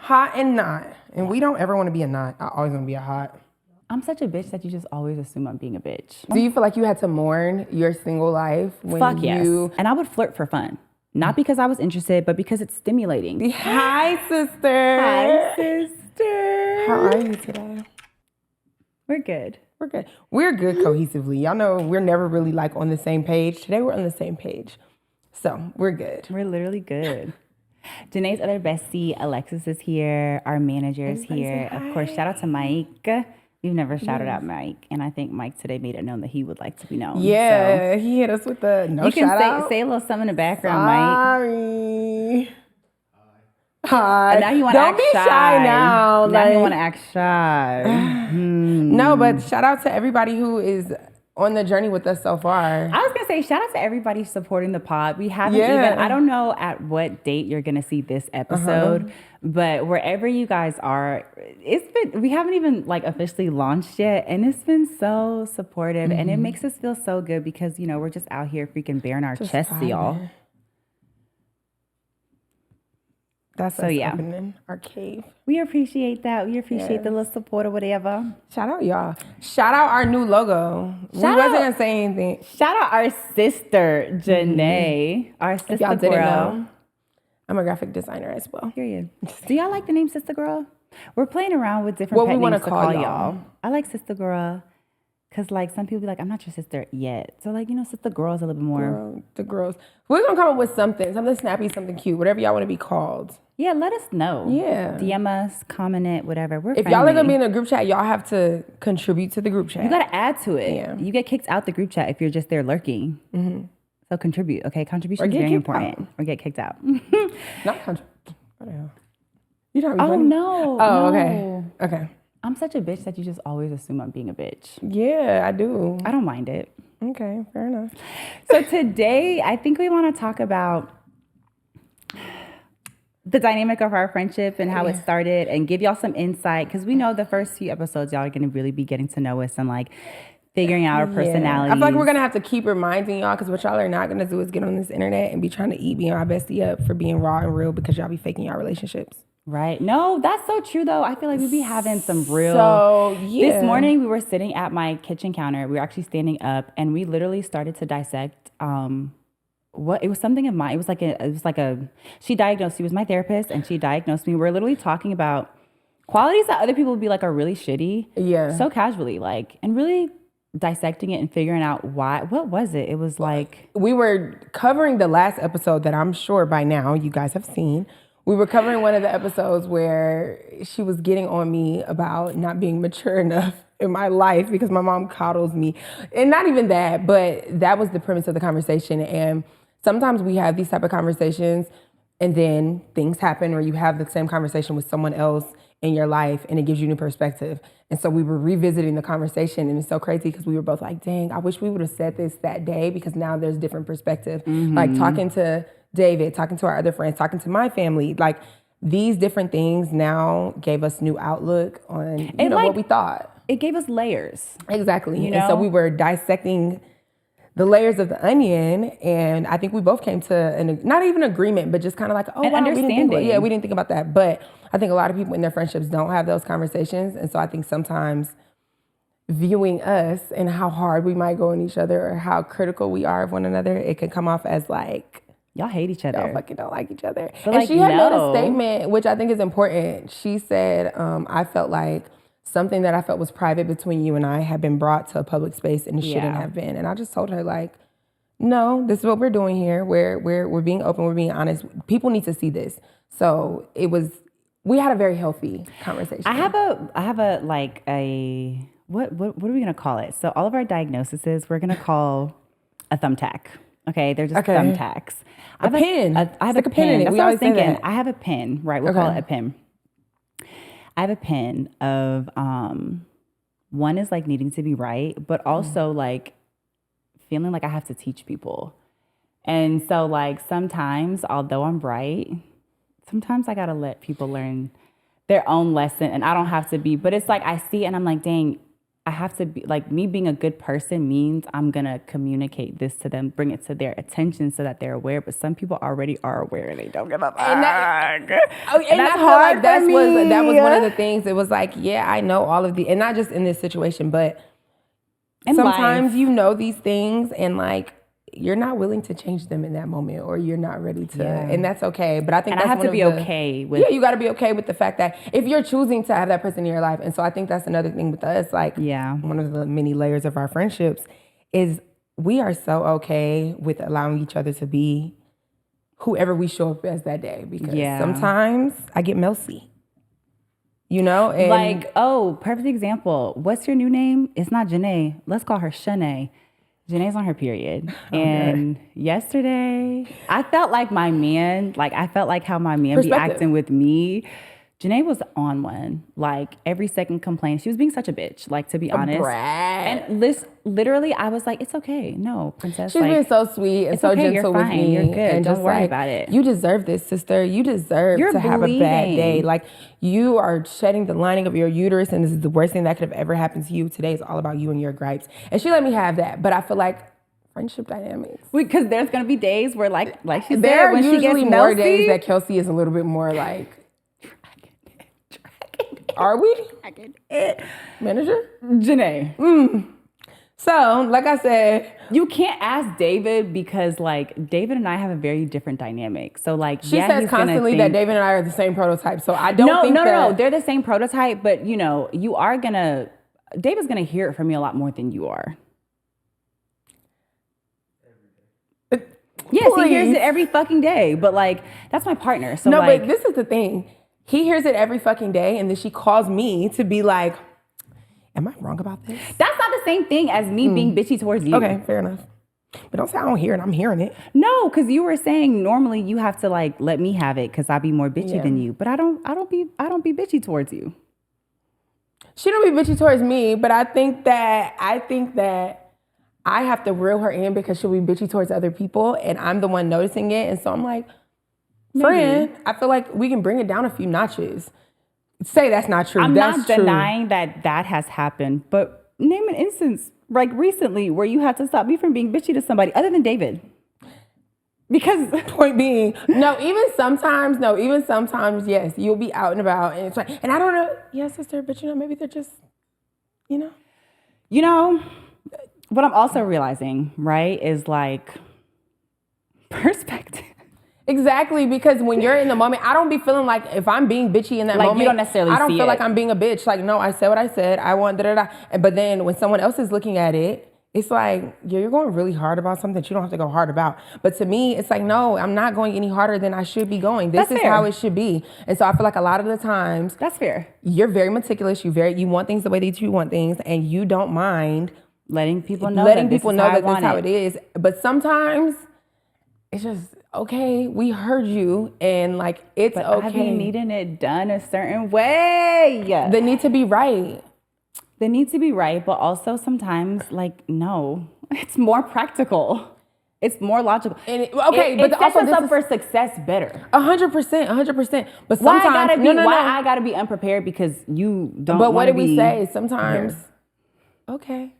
hot and not. And we don't ever want to be a not. I always want to be a hot. I'm such a bitch that you just always assume I'm being a bitch. Do you feel like you had to mourn your single life when Fuck yes. And I would flirt for fun. Not because I was interested, but because it's stimulating. Hi, sister. Hi, sister. How are you today? We're good. We're good. We're good cohesively. Y'all know we're never really like on the same page. Today we're on the same page. So we're good. We're literally good. Janai's other bestie, Alexis, is here. Our manager is here. Of course, shout out to Mike. We've never shouted out Mike. And I think Mike today made it known that he would like to be known. Yeah, so he hit us with the no shout out. You can say a little something in the background, Mike. Hi. And now you want to act shy. Don't be shy now. Now you want to act shy. No, but shout out to everybody who is on the journey with us so far. I was going to say, shout out to everybody supporting the pod. We haven't even, I don't know at what date you're going to see this episode, but wherever you guys are, we haven't even like officially launched yet. And it's been so supportive and it makes us feel so good because, you know, we're just out here freaking bearing our chests to y'all. That's so opening our cave. We appreciate that. We appreciate the little support or whatever. Shout out y'all. Shout out our new logo. We wasn't gonna say anything. Shout out our sister Janai. Our sister if y'all girl. Didn't know, I'm a graphic designer as well. Period. Do y'all like the name Sister Girl? We're playing around with different pet names to call y'all. I like Sister Girl. Cause like some people be like, I'm not your sister yet. So like, you know, sister girl's a little bit more. The girls. We're gonna come up with something snappy, something cute, whatever y'all want to be called. Yeah, let us know. Yeah. DM us, comment it, whatever. If friendly. Y'all are gonna be in the group chat, y'all have to contribute to the group chat. You gotta add to it. Yeah. You get kicked out the group chat if you're just there lurking. So contribute, okay? Contribution is very important. Or get kicked out. Not contribute. What the hell? You trying to be funny? No. Oh, no. Okay. I'm such a bitch that you just always assume I'm being a bitch. Yeah, I do. I don't mind it. Okay, fair enough. So today, I think we want to talk about the dynamic of our friendship and how it started and give y'all some insight because we know the first few episodes, y'all are going to really be getting to know us and like figuring out our personalities. I feel like we're going to have to keep reminding y'all because what y'all are not going to do is get on this internet and be trying to eat me and my bestie up for being raw and real because y'all be faking y'all relationships. Right. No, that's so true, though. I feel like we be having some real... So, yeah. This morning, we were sitting at my kitchen counter. We were actually standing up, and we literally started to dissect what... It was something of mine. It was like a... She diagnosed... She was my therapist, and she diagnosed me. We're literally talking about qualities that other people would be like are really shitty. Yeah. So casually, like, and really dissecting it and figuring out why... What was it? It was like... We were covering the last episode that I'm sure by now you guys have seen. We were covering one of the episodes where she was getting on me about not being mature enough in my life because my mom coddles me. And not even that, but that was the premise of the conversation. And sometimes we have these type of conversations and then things happen or you have the same conversation with someone else in your life and it gives you new perspective. And so we were revisiting the conversation and it's so crazy because we were both like, dang, I wish we would have said this that day because now there's different perspective. Like talking to David, talking to our other friends, talking to my family, like these different things now gave us new outlook on you know, what we thought. It gave us layers. Exactly. You know? And so we were dissecting the layers of the onion and I think we both came to not even agreement, but just kind of like, oh, wow, understanding. We didn't think about that. But I think a lot of people in their friendships don't have those conversations. And so I think sometimes viewing us and how hard we might go on each other or how critical we are of one another, it can come off as like, y'all hate each other. Y'all fucking don't like each other. But and like, she had made a statement, which I think is important. She said, I felt like something that I felt was private between you and I had been brought to a public space and it shouldn't have been. And I just told her like, no, this is what we're doing here. We're being open, we're being honest. People need to see this. So we had a very healthy conversation. I have a what are we gonna call it? So all of our diagnoses, we're gonna call a thumbtack. Okay, they're just thumbtacks. I have a pin. That's what I was thinking. I have a pin, right? We'll call it a pin. I have a pin of one is like needing to be right, but also like feeling like I have to teach people. And so like sometimes, although I'm right, sometimes I gotta let people learn their own lesson and I don't have to be, but it's like I see it and I'm like, dang, I have to be like, me being a good person means I'm gonna communicate this to them, bring it to their attention so that they're aware. But some people already are aware and they don't give a fuck. And that's hard. Like that was one of the things. It was like, yeah, I know all of the, and not just in this situation, but sometimes you know these things and like you're not willing to change them in that moment, or you're not ready to, and that's okay. But I think that's I have to be okay with. Yeah, you got to be okay with the fact that if you're choosing to have that person in your life, and so I think that's another thing with us. Like, one of the many layers of our friendships is we are so okay with allowing each other to be whoever we show up as that day. Because sometimes I get messy. You know, and like, perfect example. What's your new name? It's not Janai. Let's call her Shanae. Janai's on her period. And yesterday, I felt like my man, I felt like how my man be acting with me. Janai was on one, like every second complaint. She was being such a bitch, like, to be honest. Brat. And literally, I was like, it's okay. No, princess. She's been so sweet and so okay, gentle with me. You're good. And don't worry about it. You deserve this, sister. You deserve to have a bad day. Like, you are shedding the lining of your uterus, and this is the worst thing that could have ever happened to you. Today is all about you and your gripes. And she let me have that. But I feel like friendship dynamics. Because there's going to be days where, like she said, there are when usually she gets more messy, days that Kelsi is a little bit more like, are we? Manager? Janai. So, like I said, you can't ask David because, like, David and I have a very different dynamic. So, like, she says constantly that David and I are the same prototype. So I don't think No, they're the same prototype. But, you know, David's gonna hear it from me a lot more than you are. Yes, he hears it every fucking day. But, like, that's my partner. So, but this is the thing. He hears it every fucking day, and then she calls me to be like, am I wrong about this? That's not the same thing as me being bitchy towards you. Okay, fair enough. But don't say I don't hear it. I'm hearing it. No, because you were saying normally you have to, like, let me have it because I be more bitchy than you. But I don't be bitchy towards you. She don't be bitchy towards me, but I think that I have to reel her in because she'll be bitchy towards other people, and I'm the one noticing it. And so I'm like, friend, I feel like we can bring it down a few notches. Say that's not true. I'm not denying that has happened, but name an instance, like recently, where you had to stop me from being bitchy to somebody other than David. Because point being, even sometimes, yes, you'll be out and about, and it's like, and I don't know, yeah, sister, but maybe they're just, what I'm also realizing, right, is like perspective. Exactly, because when you're in the moment, I don't be feeling like if I'm being bitchy in that moment, you don't necessarily I don't see feel it. like I'm being a bitch. Like, no, I said what I said. I want da-da-da. But then when someone else is looking at it, it's like, you're going really hard about something that you don't have to go hard about. But to me, it's like, no, I'm not going any harder than I should be going. This is how it should be. And so I feel like a lot of the times, that's fair. You're very meticulous. You want things the way that you want things, and you don't mind letting people know that this is how it is. But sometimes it's just, okay, we heard you, and like, it's but okay. I be needing it done a certain way. They need to be right. They need to be right, but also sometimes, like, no, it's more practical. It's more logical. And it sets us up for success better. 100%. But sometimes, why I gotta be unprepared because you don't. But what did we say? Sometimes, okay.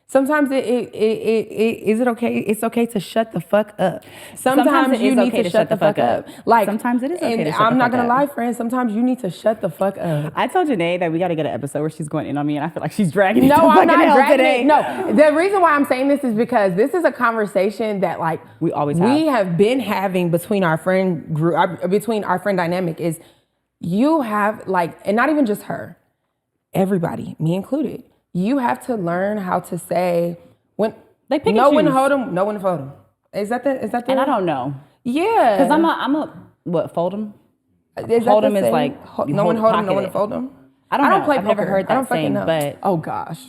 Sometimes is it okay? It's okay to shut the fuck up. Sometimes you need to shut the fuck up. Like, sometimes it is okay to shut the fuck up. I'm not gonna lie, friends. Sometimes you need to shut the fuck up. I told Janai that we got to get an episode where she's going in on me, and I feel like she's dragging it. No, I'm not dragging it. No, the reason why I'm saying this is because this is a conversation that, like, we have been having between our friend group, between our friend dynamic. Is you have, like, and not even just her, everybody, me included. You have to learn how to say when they pick when to hold them, know when to fold them. Is that the? And I don't know. Yeah, because I'm a what, fold them? Hold them is like no one hold them, no one to fold them. I don't know. Play I've never heard that saying, but oh gosh.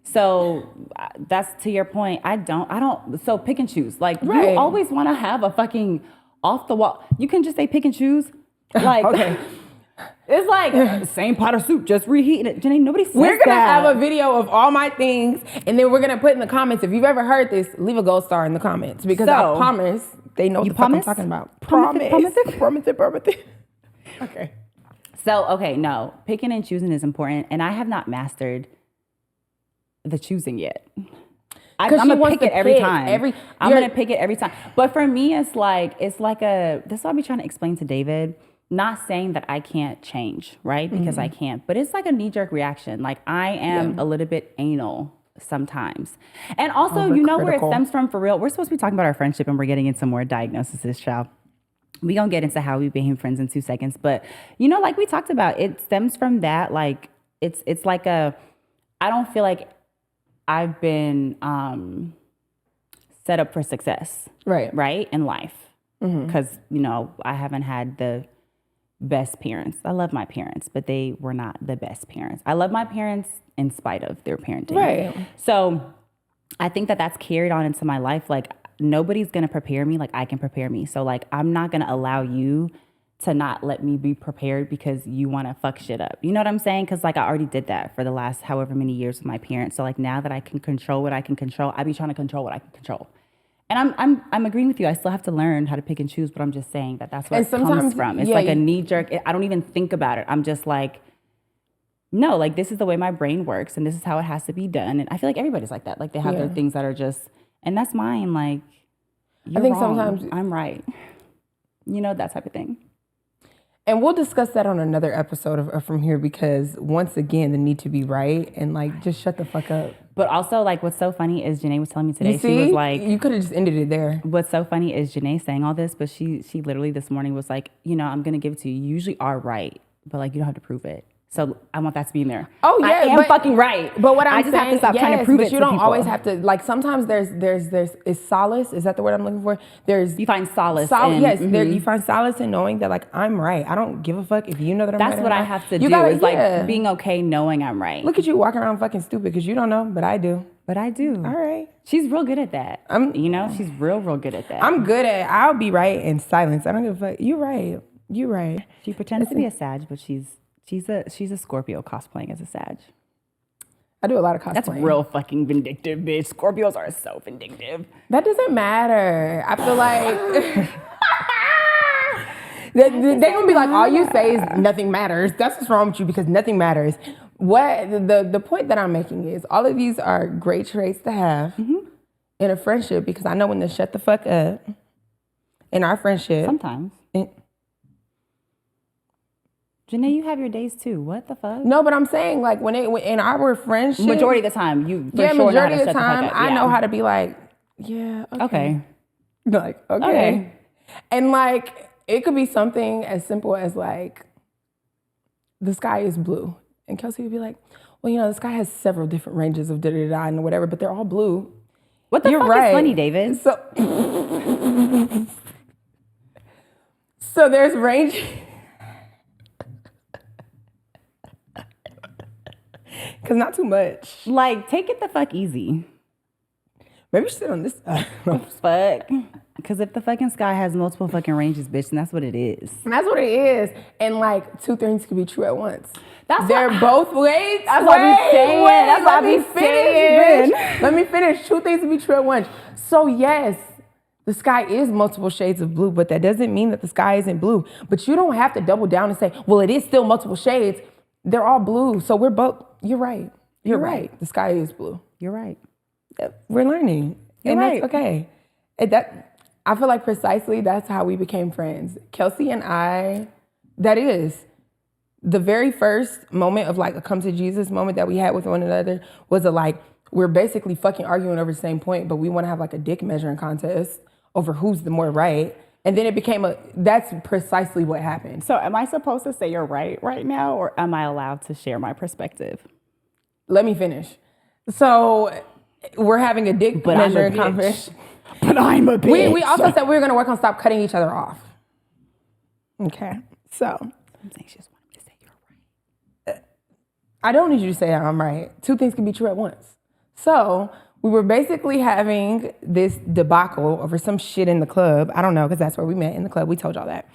So that's to your point. I don't. So pick and choose. Like, you always want to have a fucking off the wall. You can just say pick and choose. Like, okay. It's like same pot of soup, just reheating it. Janai, nobody says that. We're gonna have a video of all my things, and then we're gonna put in the comments. If you've ever heard this, leave a gold star in the comments, because I promise they know what the fuck I'm talking about. Promise. Okay. So, okay, no, picking and choosing is important, and I have not mastered the choosing yet. I'm gonna pick it every time. I'm gonna pick it every time. But for me, it's like this is what I'll be trying to explain to David. Not saying that I can't change, right? Because I can't. But it's like a knee-jerk reaction. Like I am a little bit anal sometimes. And also, you know where it stems from for real? We're supposed to be talking about our friendship and we're getting into more diagnoses, child. We gonna get into how we became friends in 2 seconds. But you know, like we talked about, it stems from that. Like it's like I don't feel like I've been set up for success, right in life, because you know I haven't had the best parents. I love my parents, but they were not the best parents. I love my parents in spite of their parenting, right? So I think that that's carried on into my life. Like nobody's gonna prepare me like I can prepare me. So like I'm not gonna allow you to not let me be prepared because you want to fuck shit up. You know what I'm saying? Because like I already did that for the last however many years with my parents. So like now that I can control what I can control, I be trying to control what I can control. And I'm agreeing with you. I still have to learn how to pick and choose, but I'm just saying that that's where it comes from. It's like a knee jerk. I don't even think about it. I'm just like, no, like this is the way my brain works and this is how it has to be done. And I feel like everybody's like that. Like they have their things that are just, and that's mine. Like, I think wrong. Sometimes I'm right. You know, that type of thing. And we'll discuss that on another episode of From Here, because once again, the need to be right and like just shut the fuck up. But also, like, what's so funny is Janai was telling me today, she was like, you could have just ended it there. What's so funny is Janai saying all this, but she literally this morning was like, you know, I'm gonna give it to you. You usually are right, but like you don't have to prove it. So I want that to be in there. Oh yeah, I am fucking right. But what I just have to stop trying to prove it. But you don't always have to. Like sometimes there's is solace. Is that the word I'm looking for? You find solace. Yes, you find solace in knowing that like I'm right. I don't give a fuck if you know that I'm right. That's what I have to do. Is like being okay knowing I'm right. Look at you walking around fucking stupid because you don't know, but I do. But I do. All right. She's real good at that. You know, she's real good at that. I'm good at. I'll be right in silence. I don't give a fuck. You're right. You're right. She pretends to be a Sag, but she's a Scorpio cosplaying as a Sag. I do a lot of cosplaying. That's real fucking vindictive, bitch. Scorpios are so vindictive. That doesn't matter. I feel like they're gonna be like, all you say is nothing matters. That's what's wrong with you, because nothing matters. What the point that I'm making is all of these are great traits to have in a friendship, because I know when to shut the fuck up in our friendship. Sometimes. Janai, you have your days too. What the fuck? No, but I'm saying like when in our friendship, majority of the time majority of the time I know how to be like, yeah, okay. Like, okay. And like it could be something as simple as like the sky is blue. And Kelsi would be like, well, you know, the sky has several different ranges of da-da-da and whatever, but they're all blue. What the fuck is funny, David? So there's range. Because not too much. Like, take it the fuck easy. Maybe sit on this side. Fuck. Because if the fucking sky has multiple fucking ranges, bitch, then that's what it is. And that's what it is. And like, two things could be true at once. They're both ways. That's what I be saying. That's what I be saying. Let me finish. Two things to be true at once. So yes, the sky is multiple shades of blue, but that doesn't mean that the sky isn't blue. But you don't have to double down and say, well, it is still multiple shades. They're all blue. So we're both, you're right. You're right. The sky is blue. You're right. We're learning. You're right. That's okay. I feel like precisely that's how we became friends. Kelsi and I, that is the very first moment of like a come to Jesus moment that we had with one another was we're basically fucking arguing over the same point, but we want to have like a dick measuring contest over who's the more right. And then it became that's precisely what happened. So am I supposed to say you're right now, or am I allowed to share my perspective? Let me finish. So we're having a dick measuring contest. But I'm a bitch. We also said we were going to work on stop cutting each other off. Okay. So. I'm saying she just wanted me to say you're right. I don't need you to say I'm right. Two things can be true at once. So we were basically having this debacle over some shit in the club. I don't know, because that's where we met, in the club. We told y'all that.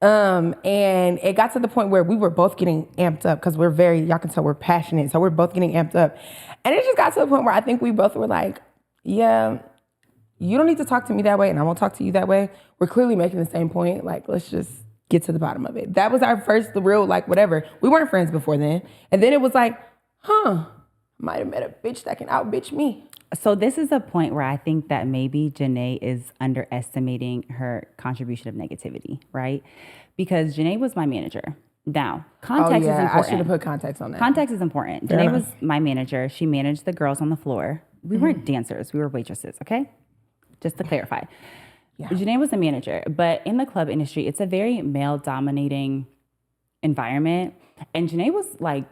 And it got to the point where we were both getting amped up, because y'all can tell we're passionate. So we're both getting amped up. And it just got to the point where I think we both were like, yeah, you don't need to talk to me that way, and I won't talk to you that way. We're clearly making the same point. Like, let's just get to the bottom of it. That was our first real, like, whatever. We weren't friends before then. And then it was like, Might have met a bitch that can out bitch me. So this is a point where I think that maybe Janai is underestimating her contribution of negativity, right? Because Janai was my manager. Now, context is important. I should have put context on that. Context is important. Janai was my manager. She managed the girls on the floor. We weren't dancers. We were waitresses, okay? Just to clarify. Yeah. Janai was the manager. But in the club industry, it's a very male-dominating environment. And Janai was like...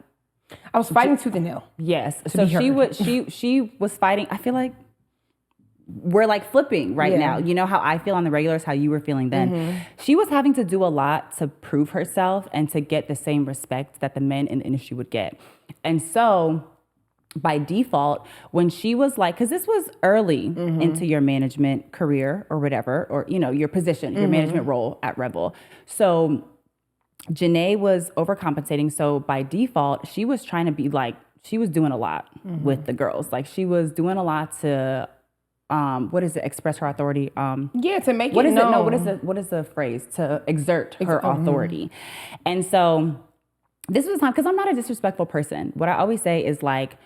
I was fighting tooth and nail. Yes. So she was fighting. I feel like we're like flipping right now. You know how I feel on the regular is how you were feeling then. She was having to do a lot to prove herself and to get the same respect that the men in the industry would get. And so by default, when she was like, because this was early into your management career or whatever, or, you know, your position, your management role at Rebel. So Janai was overcompensating. So by default, she was trying to be like, she was doing a lot with the girls. Like she was doing a lot to, what is it? Express her authority. To make what it is known. It? No, what is the phrase? To exert her authority. And so this was the time, because I'm not a disrespectful person. What I always say is like,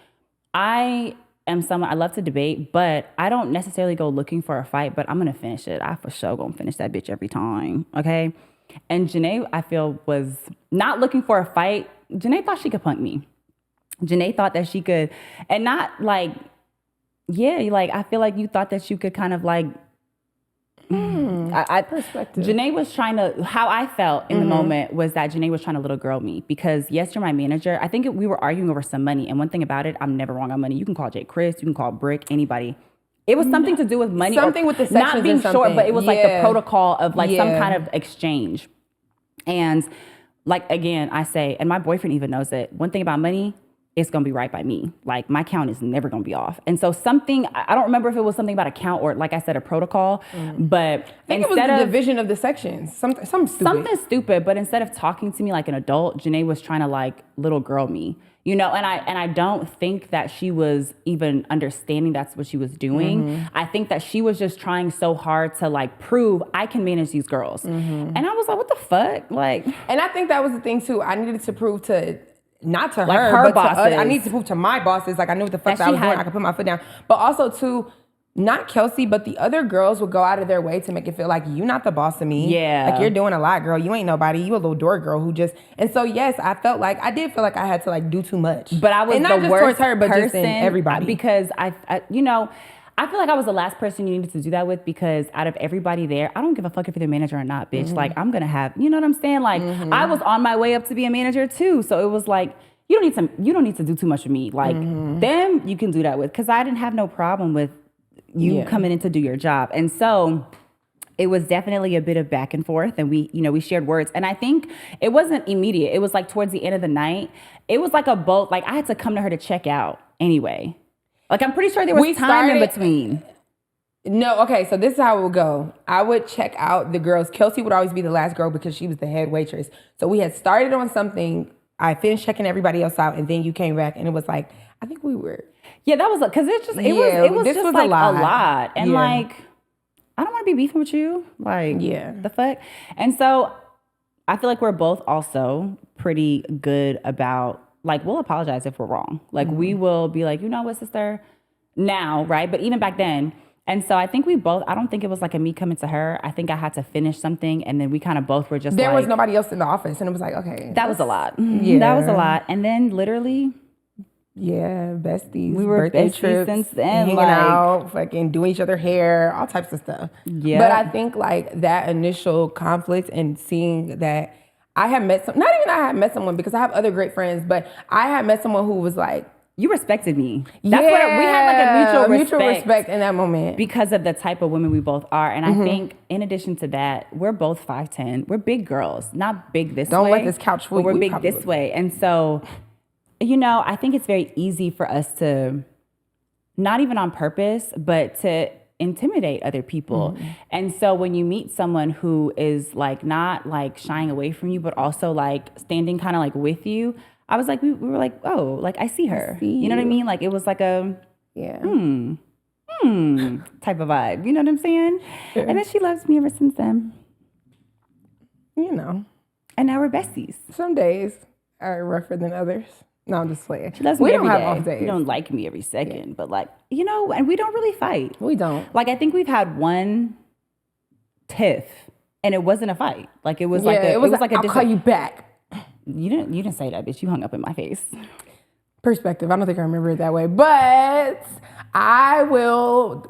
I am someone, I love to debate, but I don't necessarily go looking for a fight, but I'm going to finish it. I for sure going to finish that bitch every time. Okay. And Janai, I feel, was not looking for a fight. Janai thought she could punk me. Janai thought that she could, and not like, like, I feel like you thought that you could kind of like, perspective. Janai was trying to, how I felt in the moment was that Janai was trying to little girl me because yes, you're my manager. I think we were arguing over some money. And one thing about it, I'm never wrong on money. You can call Jay Chris, you can call Brick, anybody. It was something to do with money. Something with the sections not being short, but it was like the protocol of like some kind of exchange. And like, again, I say, and my boyfriend even knows it, one thing about money, it's going to be right by me. Like my count is never going to be off. And so something, I don't remember if it was something about a count or like I said, a protocol, but I think it was the division of the sections. Something stupid. Something stupid, but instead of talking to me like an adult, Janai was trying to like little girl me, you know, and I don't think that she was even understanding that's what she was doing. I think that she was just trying so hard to like prove I can manage these girls. And I was like, what the fuck? Like, and I think that was the thing too. I needed to prove to, not to like her, but bosses. I need to prove to my bosses, like I knew what the fuck I was doing. I could put my foot down. But also to, not Kelsi, but the other girls would go out of their way to make it feel like you not the boss of me. Yeah. Like you're doing a lot, girl. You ain't nobody. You a little door girl who just, and so yes, I did feel like I had to like do too much. But I was and the not just worst towards her, but person just in everybody. Because I, you know, I feel like I was the last person you needed to do that with because out of everybody there, I don't give a fuck if you're the manager or not, bitch. Like I'm going to have, you know what I'm saying? Like I was on my way up to be a manager too. So it was like, you don't need to do too much with me. Like them, you can do that with. Because I didn't have no problem with you coming in to do your job. And so it was definitely a bit of back and forth. And we shared words. And I think it wasn't immediate. It was like towards the end of the night. It was like a boat. Like I had to come to her to check out anyway. Like I'm pretty sure there was time in between. No, okay, so this is how it would go. I would check out the girls. Kelsi would always be the last girl because she was the head waitress. So we had started on something. I finished checking everybody else out, and then you came back, and it was like, I think we were. Yeah, that was because it was just like a lot, and like I don't want to be beefing with you, like the fuck. And so I feel like we're both also pretty good about like we'll apologize if we're wrong. Like we will be like, you know what, sister, now, right? But even back then. And so I think we both, I don't think it was like a me coming to her. I think I had to finish something. And then we kind of both were just there was nobody else in the office. And it was like, okay. That was a lot. Yeah. That was a lot. And then literally. Yeah, besties. We were birthday besties trips, since then. Hanging out, fucking doing each other hair, all types of stuff. Yeah. But I think like that initial conflict and seeing that I had met not even I had met someone because I have other great friends, but I had met someone who was like, you respected me. That's what we had like a mutual respect in that moment. Because of the type of women we both are. And I think in addition to that, we're both 5'10". We're big girls. Not big this way. Don't let this couch fool you. We're big this way. And so, you know, I think it's very easy for us to, not even on purpose, but to intimidate other people. And so when you meet someone who is like not like shying away from you, but also like standing kind of like with you, I was like, we were like, oh, like I see her. You know what I mean? Like it was like a type of vibe. You know what I'm saying? Sure. And then she loves me ever since then. You know. And now we're besties. Some days are rougher than others. No, I'm just playing. She loves me every day. Off days. You don't like me every second, but like, you know, and we don't really fight. We don't. Like, I think we've had one tiff, and it wasn't a fight. Like, it was like a, it was like a. I'll call you back. You didn't say that, bitch. You hung up in my face. Perspective. I don't think I remember it that way, but I will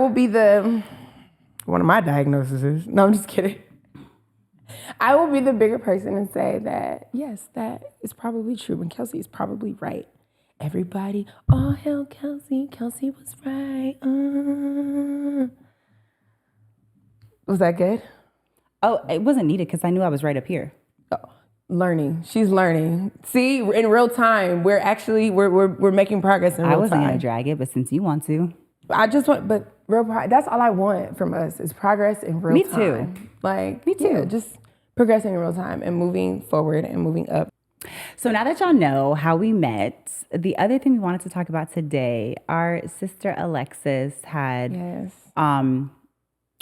be the, one of my diagnoses is, no, I'm just kidding. I will be the bigger person and say that, yes, that is probably true. And Kelsi is probably right. Everybody, oh, hell, Kelsi. Kelsi was right. Was that good? Oh, it wasn't needed because I knew I was right up here. Oh, learning. She's learning. See, in real time, we're making progress in real time. I wasn't going to drag it, but since you want to. I just want, but that's all I want from us is progress in real time. Me too. Like, me too. Yeah, just progressing in real time and moving forward and moving up. So now that y'all know how we met, the other thing we wanted to talk about today, our sister Alexis had,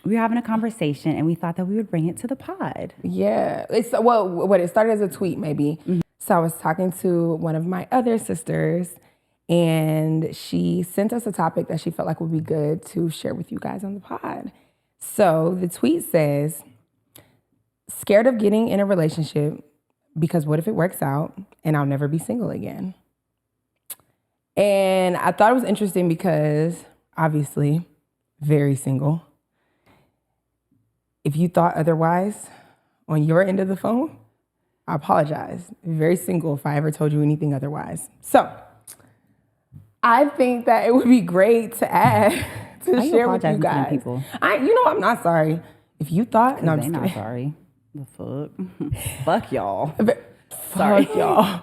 we were having a conversation and we thought that we would bring it to the pod. Yeah. It started as a tweet maybe. Mm-hmm. So I was talking to one of my other sisters and she sent us a topic that she felt like would be good to share with you guys on the pod. So the tweet says, scared of getting in a relationship because what if it works out and I'll never be single again? And I thought it was interesting because obviously very single. If you thought otherwise on your end of the phone, I apologize. Very single if I ever told you anything otherwise. So I think that it would be great to add to share with you guys. People? I'm not sorry. If you thought, no, I'm just not sorry. The fuck? Fuck y'all. Fuck y'all.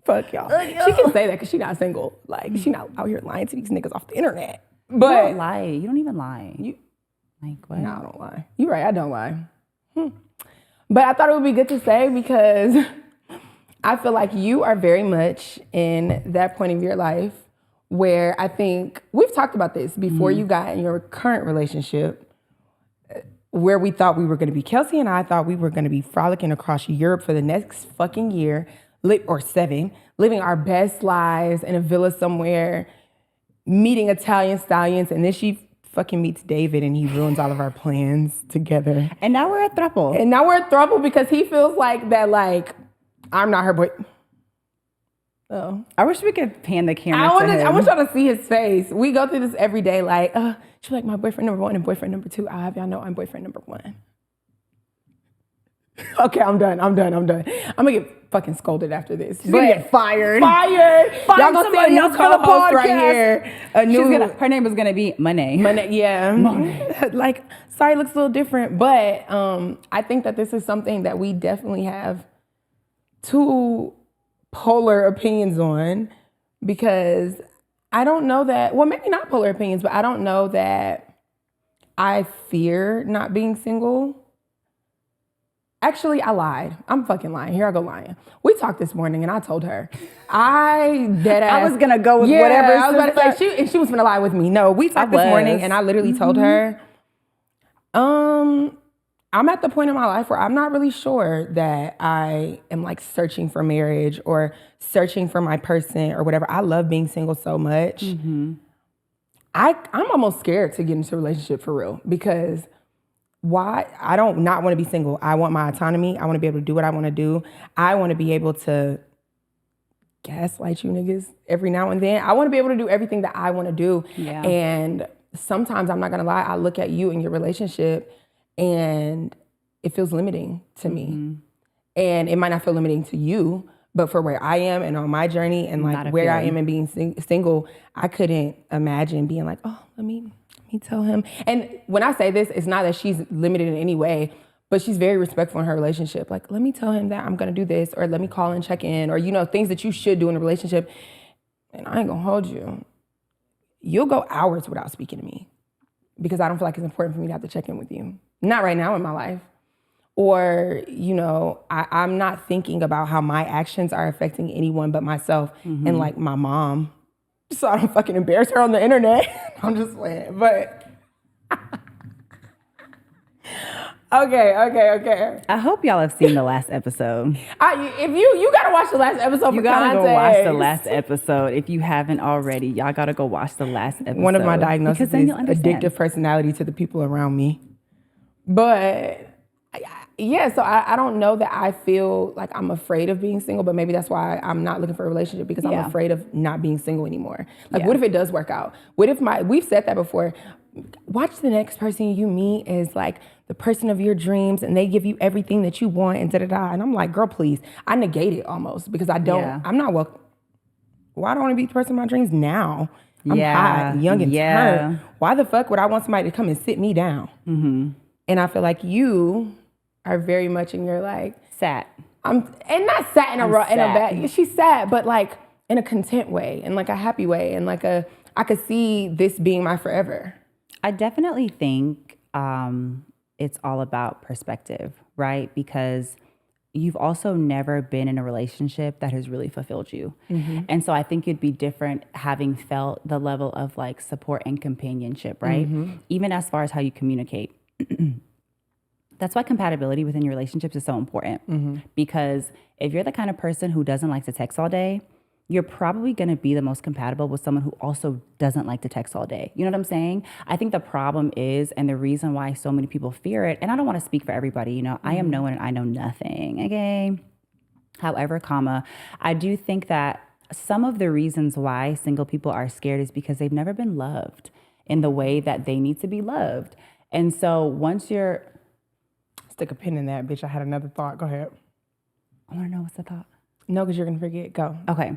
Fuck y'all. She can say that because she's not single. Like, she not out here lying to these niggas off the internet. But you don't lie. You don't even lie. Like, what? No, I don't lie. You're right. I don't lie. But I thought it would be good to say because I feel like you are very much in that point of your life where I think we've talked about this before you got in your current relationship where we thought we were going to be. Kelsi and I thought we were going to be frolicking across Europe for the next fucking year or 7, living our best lives in a villa somewhere, meeting Italian stallions, and then she fucking meets David and he ruins all of our plans together. And now we're a throuple. Because he feels like that, like, I'm not her boy. Oh. I wish we could pan the camera to him. I want y'all to see his face. We go through this every day, like, she's like, my boyfriend number 1 and boyfriend number 2. I'll have y'all know I'm boyfriend number 1. Okay, I'm done. I'm gonna get fucking scolded after this. She's gonna get fired. Y'all gonna see a new co-host right here. Her name is gonna be Monet. Yeah. Like, sorry, looks a little different, but I think that this is something that we definitely have 2 polar opinions on because I don't know that, well, maybe not polar opinions, but I don't know that I fear not being single. Actually, I lied. I'm fucking lying. Here I go lying. We talked this morning and I told her. I was going to go with whatever. I was about to say, she was going to lie with me. No, we talked this morning and I literally told her, I'm at the point in my life where I'm not really sure that I am like searching for marriage or searching for my person or whatever. I love being single so much. Mm-hmm. I'm almost scared to get into a relationship for real because why? I don't not want to be single. I want my autonomy. I want to be able to do what I want to do. I want to be able to gaslight you niggas every now and then. I want to be able to do everything that I want to do. Yeah. And sometimes, I'm not going to lie, I look at you in your relationship and it feels limiting to me. And it might not feel limiting to you, but for where I am and on my journey and like where I am and being single, I couldn't imagine being like, oh, let me tell him. And when I say this, it's not that she's limited in any way, but she's very respectful in her relationship. Like, let me tell him that I'm going to do this, or let me call and check in, or, things that you should do in a relationship. And I ain't going to hold you. You'll go hours without speaking to me because I don't feel like it's important for me to have to check in with you. Not right now in my life. Or, I'm not thinking about how my actions are affecting anyone but myself and like my mom. So I don't fucking embarrass her on the internet. I'm just playing. But Okay. I hope y'all have seen the last episode. If you gotta watch the last episode. You gotta go watch the last episode. If you haven't already, y'all gotta go watch the last episode. One of my diagnoses is addictive personality to the people around me. But yeah, so I don't know that I feel like I'm afraid of being single, but maybe that's why I'm not looking for a relationship, because I'm afraid of not being single anymore. Like, what if it does work out? What if we've said that before, watch the next person you meet as like the person of your dreams and they give you everything that you want and da-da-da. And I'm like, girl, please. I negate it almost because I'm not welcome. Why do I want to be the person of my dreams now? I'm hot, young, and turned. Why the fuck would I want somebody to come and sit me down? Mm-hmm. And I feel like you are very much in your like sat. And not sat in a bad. She's sad, but like in a content way and like a happy way and like I could see this being my forever. I definitely think it's all about perspective, right? Because you've also never been in a relationship that has really fulfilled you. Mm-hmm. And so I think it'd be different having felt the level of like support and companionship, right? Mm-hmm. Even as far as how you communicate. That's why compatibility within your relationships is so important, because if you're the kind of person who doesn't like to text all day, you're probably going to be the most compatible with someone who also doesn't like to text all day. You know what I'm saying? I think the problem is, and the reason why so many people fear it, and I don't want to speak for everybody, you know, I am no one and I know nothing, okay? However, I do think that some of the reasons why single people are scared is because they've never been loved in the way that they need to be loved. And so once you're... Stick a pin in that, bitch. I had another thought. Go ahead. I want to know what's the thought. No, because you're going to forget. Go. Okay.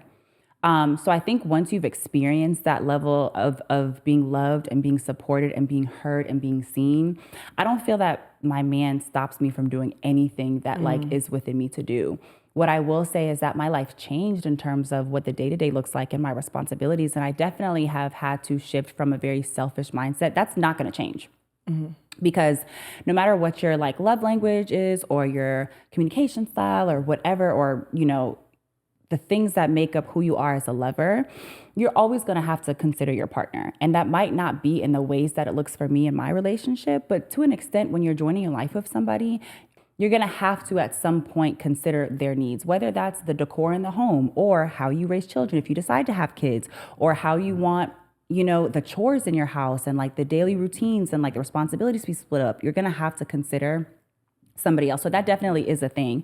So I think once you've experienced that level of being loved and being supported and being heard and being seen, I don't feel that my man stops me from doing anything that like is within me to do. What I will say is that my life changed in terms of what the day-to-day looks like and my responsibilities. And I definitely have had to shift from a very selfish mindset. That's not going to change. Mm-hmm. Because no matter what your like love language is or your communication style or whatever, or, you know, the things that make up who you are as a lover, you're always going to have to consider your partner. And that might not be in the ways that it looks for me in my relationship, but to an extent, when you're joining your life with somebody, you're going to have to at some point consider their needs, whether that's the decor in the home or how you raise children if you decide to have kids, or how you want, you know, the chores in your house and like the daily routines and like the responsibilities be split up. You're going to have to consider somebody else. So that definitely is a thing.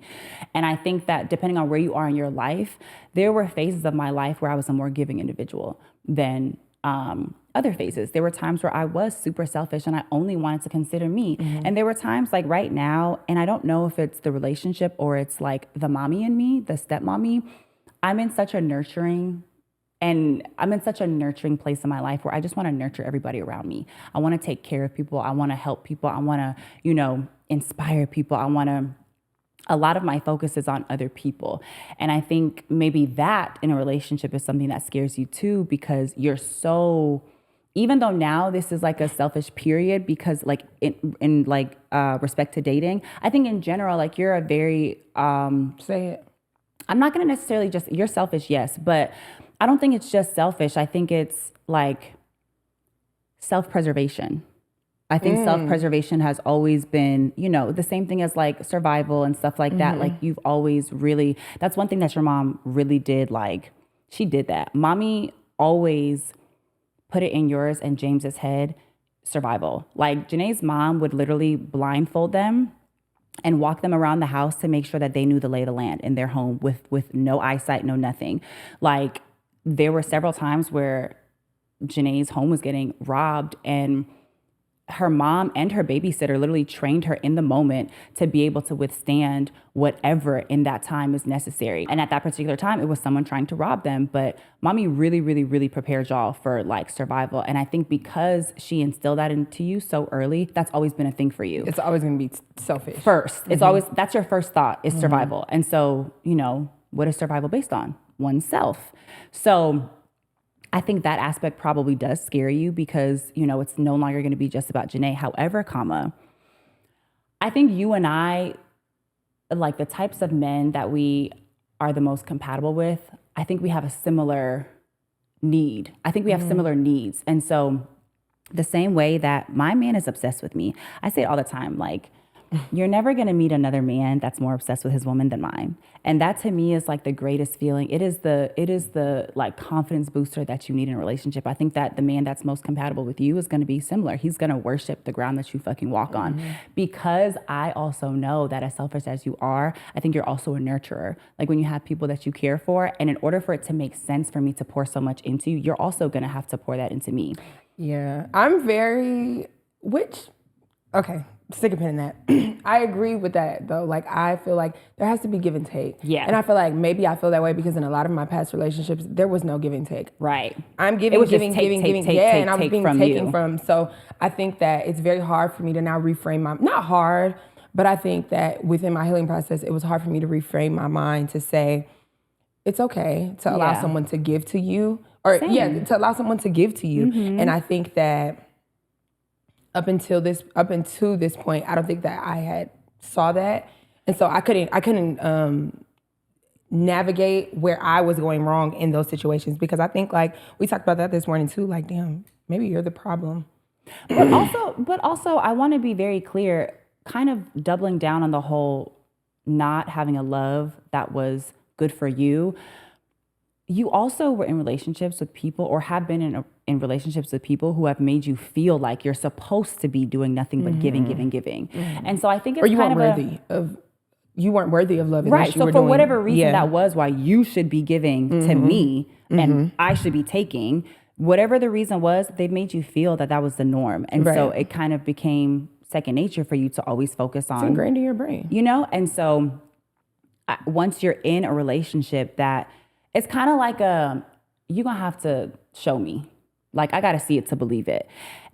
And I think that depending on where you are in your life, there were phases of my life where I was a more giving individual than other phases. There were times where I was super selfish and I only wanted to consider me. Mm-hmm. And there were times like right now, and I don't know if it's the relationship or it's like the mommy in me, the stepmommy, I'm in such a nurturing place in my life where I just want to nurture everybody around me. I want to take care of people. I want to help people. I want to, you know, inspire people. A lot of my focus is on other people. And I think maybe that in a relationship is something that scares you too, because you're so, even though now this is like a selfish period, because like in respect to dating, I think in general, like you're a very, say it. I'm not going to necessarily just, you're selfish, yes, but I don't think it's just selfish. I think it's like self-preservation. I think self-preservation has always been, you know, the same thing as like survival and stuff like that. Like you've always really, that's one thing that your mom really did. Like she did that. Mommy always put it in yours and James's head, survival. Like Janai's mom would literally blindfold them and walk them around the house to make sure that they knew the lay of the land in their home with no eyesight, no nothing. Like there were several times where Janai's home was getting robbed and her mom and her babysitter literally trained her in the moment to be able to withstand whatever in that time is necessary. And at that particular time, it was someone trying to rob them. But mommy really, really, really prepared y'all for like survival. And I think because she instilled that into you so early, that's always been a thing for you. It's always going to be selfish. First, it's always, that's your first thought is survival. And so, you know, what is survival based on? Oneself. So I think that aspect probably does scare you because, you know, it's no longer going to be just about Janai. However, I think you and I, like the types of men that we are the most compatible with, I think we have a similar need. I think we have similar needs. And so the same way that my man is obsessed with me, I say it all the time, like, you're never going to meet another man that's more obsessed with his woman than mine. And that to me is like the greatest feeling. It is the like confidence booster that you need in a relationship. I think that the man that's most compatible with you is going to be similar. He's going to worship the ground that you fucking walk on. Because I also know that as selfish as you are, I think you're also a nurturer. Like when you have people that you care for, and in order for it to make sense for me to pour so much into you, you're also going to have to pour that into me. Yeah, I'm very, okay. Stick a pin in that. I agree with that though. Like I feel like there has to be give and take. Yeah. And I feel like maybe I feel that way because in a lot of my past relationships, there was no give and take. Right. I'm giving, giving. And I'm being taken from. So I think that it's very hard for me to now reframe not hard, but I think that within my healing process, it was hard for me to reframe my mind to say, it's okay to allow someone to give to you. Or to allow someone to give to you. And I think that up until this point, I don't think that I had saw that. And so I couldn't navigate where I was going wrong in those situations, because I think like we talked about that this morning too, like, damn, maybe you're the problem. But also I want to be very clear, kind of doubling down on the whole not having a love that was good for you. You also were in relationships with people, or have been in relationships with people who have made you feel like you're supposed to be doing nothing but giving. And so I think it's you weren't worthy of love. Right. So for whatever reason, that was why you should be giving to me and I should be taking. Whatever the reason was, they made you feel that was the norm. And so it kind of became second nature for you to always focus on. It's ingrained in your brain. You know? And so once you're in a relationship that, it's kind of like you're going to have to show me. Like, I got to see it to believe it.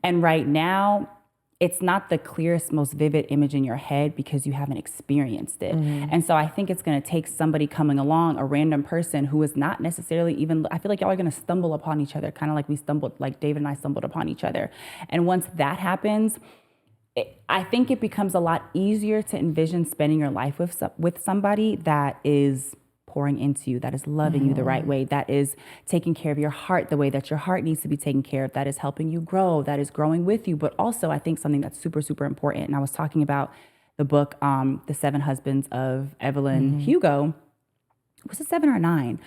And right now, it's not the clearest, most vivid image in your head because you haven't experienced it. And so I think it's going to take somebody coming along, a random person who is not necessarily even, I feel like y'all are going to stumble upon each other, kind of like David and I stumbled upon each other. And once that happens, I think it becomes a lot easier to envision spending your life with somebody that is pouring into you, that is loving you the right way, that is taking care of your heart the way that your heart needs to be taken care of, that is helping you grow, that is growing with you. But also, I think something that's super, super important, and I was talking about the book, The 7 Husbands of Evelyn Hugo. Was it 7 or 9?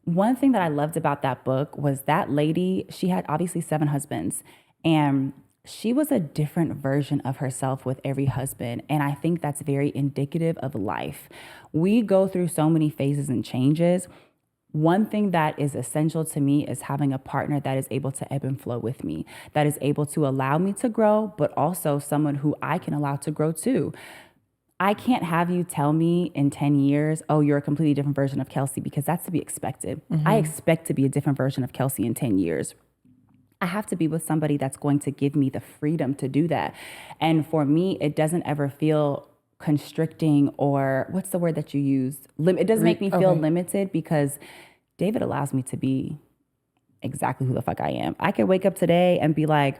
One thing that I loved about that book was that lady, she had obviously 7 husbands, and she was a different version of herself with every husband. And I think that's very indicative of life. We go through so many phases and changes. One thing that is essential to me is having a partner that is able to ebb and flow with me, that is able to allow me to grow, but also someone who I can allow to grow too. I can't have you tell me in 10 years, oh, you're a completely different version of Kelsi, because that's to be expected. I expect to be a different version of Kelsi in 10 years. I have to be with somebody that's going to give me the freedom to do that. And for me, it doesn't ever feel constricting, or what's the word that you used? It doesn't make me feel limited, because David allows me to be exactly who the fuck I am. I could wake up today and be like,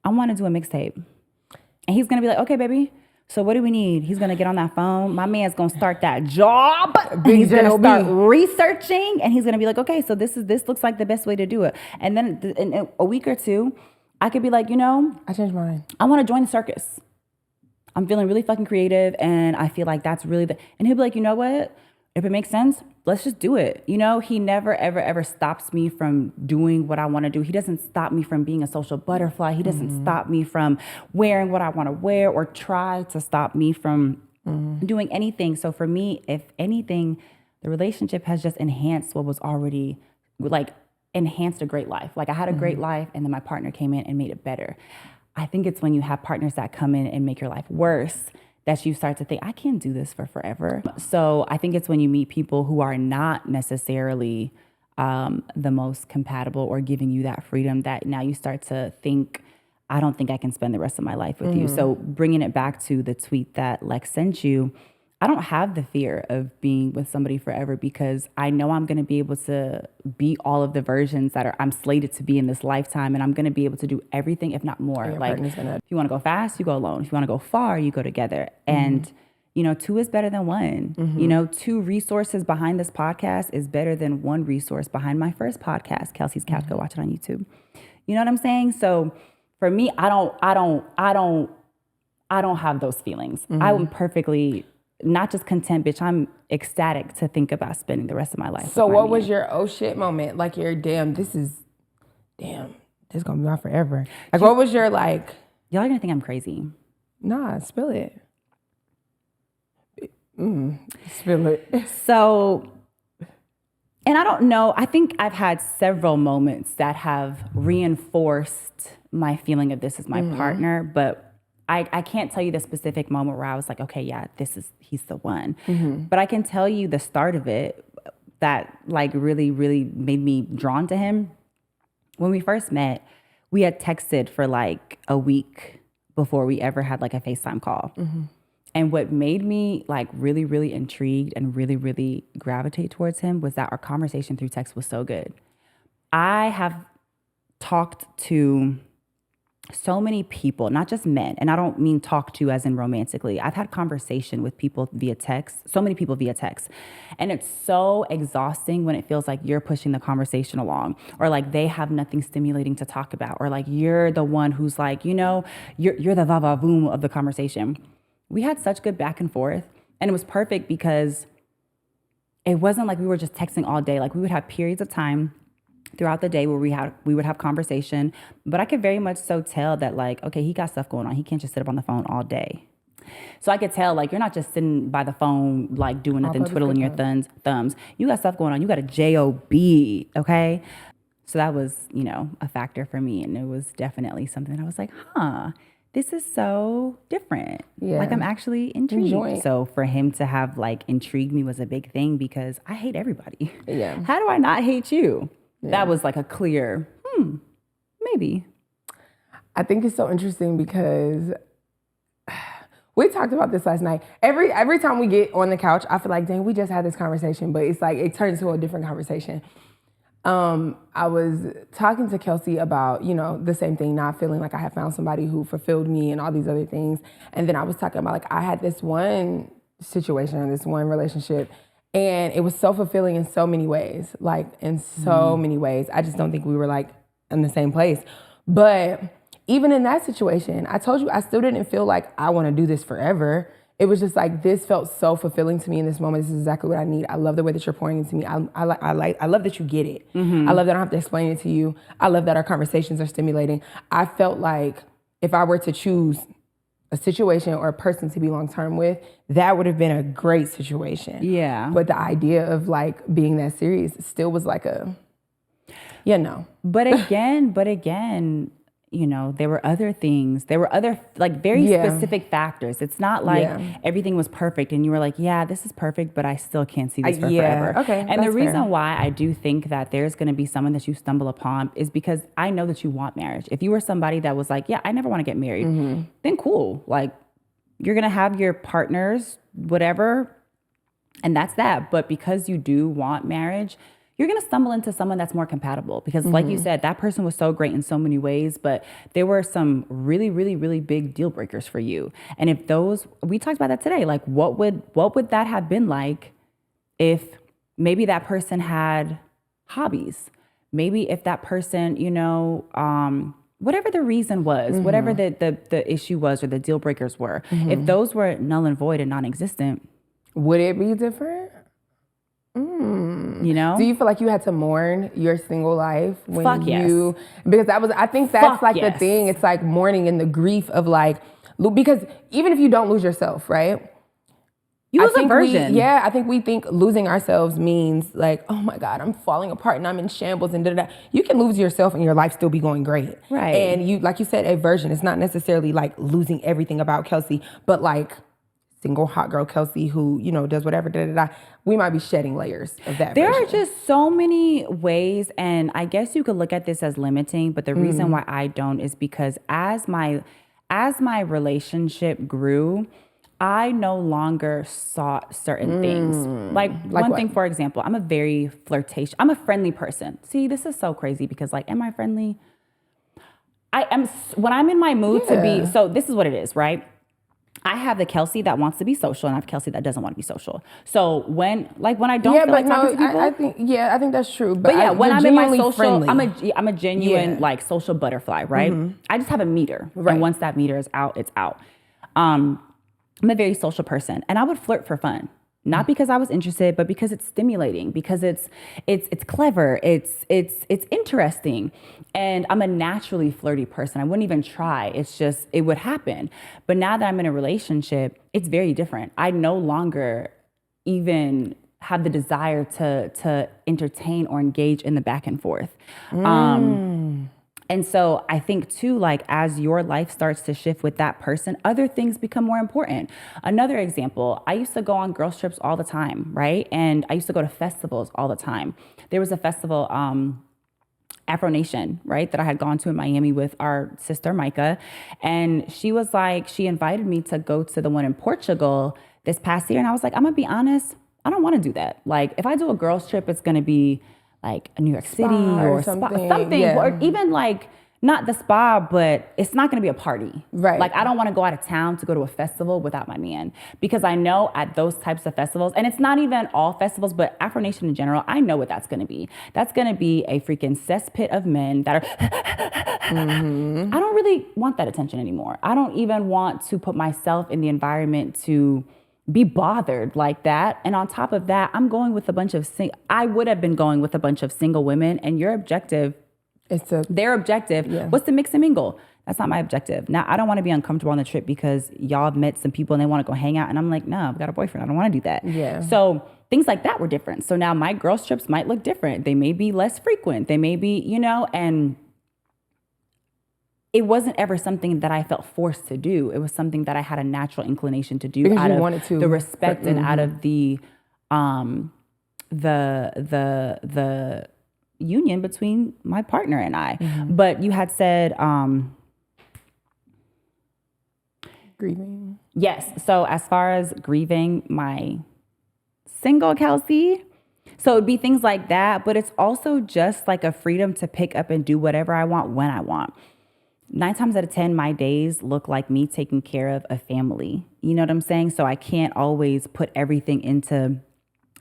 I want to do a mixtape. And he's going to be like, okay, baby. So what do we need? He's going to get on that phone. My man's going to start that job. He's going to start researching, and he's going to be like, okay, so this looks like the best way to do it. And then in a week or two, I could be like, I changed my mind. I want to join the circus. I'm feeling really fucking creative, and I feel like that's really and he'll be like, you know what? If it makes sense, let's just do it. He never, ever, ever stops me from doing what I want to do. He doesn't stop me from being a social butterfly. He doesn't stop me from wearing what I want to wear, or try to stop me from doing anything. So for me, if anything, the relationship has just enhanced what was already, enhanced a great life. Like, I had a great life, and then my partner came in and made it better. I think it's when you have partners that come in and make your life worse that you start to think, I can't do this for forever. So I think it's when you meet people who are not necessarily the most compatible or giving you that freedom that now you start to think, I don't think I can spend the rest of my life with you. So bringing it back to the tweet that Lex sent you, I don't have the fear of being with somebody forever, because I know I'm going to be able to be all of the versions that I'm slated to be in this lifetime. And I'm going to be able to do everything, if not more. Like, if you want to go fast, you go alone. If you want to go far, you go together. And, 2 is better than 1. 2 resources behind this podcast is better than 1 resource behind my first podcast, Kelsi's Couch. Go watch it on YouTube. You know what I'm saying? So for me, I don't I don't have those feelings. I'm perfectly not just content, bitch. I'm ecstatic to think about spending the rest of my life. So what was your oh shit moment? Like your this is gonna be on forever. Like what was your like? Y'all are gonna think I'm crazy. Nah, spill it. Spill it. So, and I don't know, I think I've had several moments that have reinforced my feeling of this as my partner, but I can't tell you the specific moment where I was like, okay, yeah, he's the one. But I can tell you the start of it that like really, really made me drawn to him. When we first met, we had texted for like a week before we ever had like a FaceTime call. And what made me like really, really intrigued and really, really gravitate towards him was that our conversation through text was so good. I have talked to so many people, not just men, and I don't mean talk to as in romantically. I've had conversation with people via text, so many people via text. And it's so exhausting when it feels like you're pushing the conversation along, or like they have nothing stimulating to talk about, or like you're the one who's like, you're the va-va-voom of the conversation. We had such good back and forth, and it was perfect because it wasn't like we were just texting all day. Like we would have periods of time throughout the day where we would have conversation, but I could very much so tell that like, okay, he got stuff going on. He can't just sit up on the phone all day. So I could tell like, you're not just sitting by the phone, like doing nothing, twiddling your thumbs. You got stuff going on. You got a job, okay? So that was, a factor for me. And it was definitely something that I was like, this is so different. Yeah. Like I'm actually intrigued. So for him to have like intrigued me was a big thing because I hate everybody. Yeah. How do I not hate you? Yeah. That was like a clear, maybe. I think it's so interesting because we talked about this last night. Every time we get on the couch, I feel like, dang, we just had this conversation, but it's like it turns into a different conversation. I was talking to Kelsi about, the same thing, not feeling like I had found somebody who fulfilled me and all these other things. And then I was talking about like I had this one situation, this one relationship, and it was so fulfilling in so many ways, like in so many ways. I just don't think we were like in the same place. But even in that situation, I told you I still didn't feel like I want to do this forever. It was just like, this felt so fulfilling to me in this moment. This is exactly what I need. I love the way that you're pouring into me. I love that you get it. I love that I don't have to explain it to you. I love that our conversations are stimulating. I felt like if I were to choose a situation or a person to be long-term with, that would have been a great situation. Yeah. But the idea of like being that serious still was like But again, there were other things. There were other like very specific factors. It's not like everything was perfect and you were like, yeah, this is perfect, but I still can't see this for forever. Okay. And the reason why I do think that there's going to be someone that you stumble upon is because I know that you want marriage. If you were somebody that was like, yeah, I never want to get married, then cool. Like you're going to have your partners, whatever, and that's that. But because you do want marriage, you're going to stumble into someone that's more compatible because like you said, that person was so great in so many ways, but there were some really, really, really big deal breakers for you. And if we talked about that today, like what would that have been like if maybe that person had hobbies? Maybe if that person, whatever the reason was, whatever the issue was or the deal breakers were, if those were null and void and non-existent. Would it be different? Do you feel like you had to mourn your single life when because I think that's the thing. It's like mourning in the grief of like, because even if you don't lose yourself, right? You lose a version. I think we think losing ourselves means like, oh my God, I'm falling apart and I'm in shambles and da-da-da. You can lose yourself and your life still be going great. Right. And you, like you said, a version. It's not necessarily like losing everything about Kelsi, but like single hot girl Kelsi who, does whatever, da-da-da. We might be shedding layers of that. There are just so many ways, and I guess you could look at this as limiting, but the reason why I don't is because as my relationship grew, I no longer sought certain things. Like one thing, for example, I'm a very I'm a friendly person. See, this is so crazy because like, am I friendly? I am, when I'm in my mood to be, so this is what it is, right? I have the Kelsi that wants to be social, and I have Kelsi that doesn't want to be social. So when I don't feel like talking to people, I think that's true. But when I'm in my social, friendly. I'm a genuine like social butterfly, right? I just have a meter, and once that meter is out, it's out. I'm a very social person, and I would flirt for fun. Not because I was interested, but because it's stimulating, because it's clever, it's interesting. And I'm a naturally flirty person. I wouldn't even try. It's just, it would happen. But now that I'm in a relationship, it's very different. I no longer even have the desire to entertain or engage in the back and forth. And so I think too, like as your life starts to shift with that person, other things become more important. Another example, I used to go on girls trips all the time, right? And I used to go to festivals all the time. There was a festival, Afro Nation, right, that I had gone to in Miami with our sister Micah. And she was like, she invited me to go to the one in Portugal this past year. And I was like, I'm gonna be honest, I don't wanna do that. Like if I do a girls trip, it's gonna be like a New York City or something, yeah. Or even like not the spa, but it's not going to be a party. Right. Like I don't want to go out of town to go to a festival without my man, because I know at those types of festivals, and it's not even all festivals, but Afro Nation in general, I know what that's going to be. That's going to be a freaking cesspit of men that are, I don't really want that attention anymore. I don't even want to put myself in the environment to be bothered like that. And on top of that, I'm going with a bunch of, I would have been going with a bunch of single women, and your objective, their objective was to mix and mingle. That's not my objective. Now, I don't want to be uncomfortable on the trip because y'all have met some people and they want to go hang out. And I'm like, no, I've got a boyfriend. I don't want to do that. Yeah. So things like that were different. So now my girls trips might look different. They may be less frequent. They may be, and it wasn't ever something that I felt forced to do. It was something that I had a natural inclination to do because out you of wanted to. The respect and out of the union between my partner and I. But you had said grieving. Yes. So as far as grieving my single Kelsi, so it'd be things like that, but it's also just like a freedom to pick up and do whatever I want when I want. 9 times out of 10, my days look like me taking care of a family. You know what I'm saying? So I can't always put everything into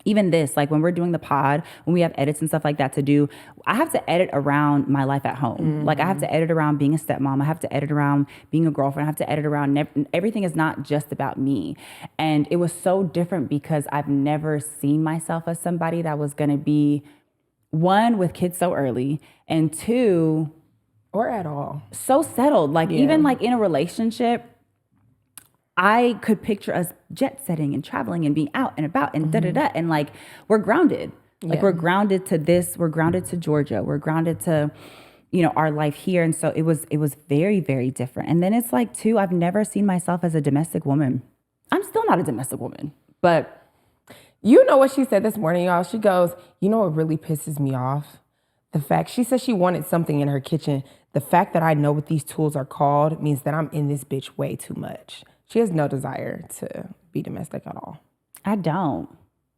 even this. Like when we're doing the pod, when we have edits and stuff like that to do, I have to edit around my life at home. Like I have to edit around being a stepmom. I have to edit around being a girlfriend. I have to edit around, everything is not just about me. And it was so different because I've never seen myself as somebody that was going to be, one, with kids so early, and two, or at all, so settled. Like even like in a relationship, I could picture us jet setting and traveling and being out and about and da-da-da. And like, we're grounded. Like we're grounded to this, we're grounded to Georgia. We're grounded to, our life here. And so it was very, very different. And then it's like too, I've never seen myself as a domestic woman. I'm still not a domestic woman, but. You know what she said this morning, y'all? She goes, you know what really pisses me off? The fact, she said she wanted something in her kitchen. The fact that I know what these tools are called means that I'm in this bitch way too much. She has no desire to be domestic at all. I don't.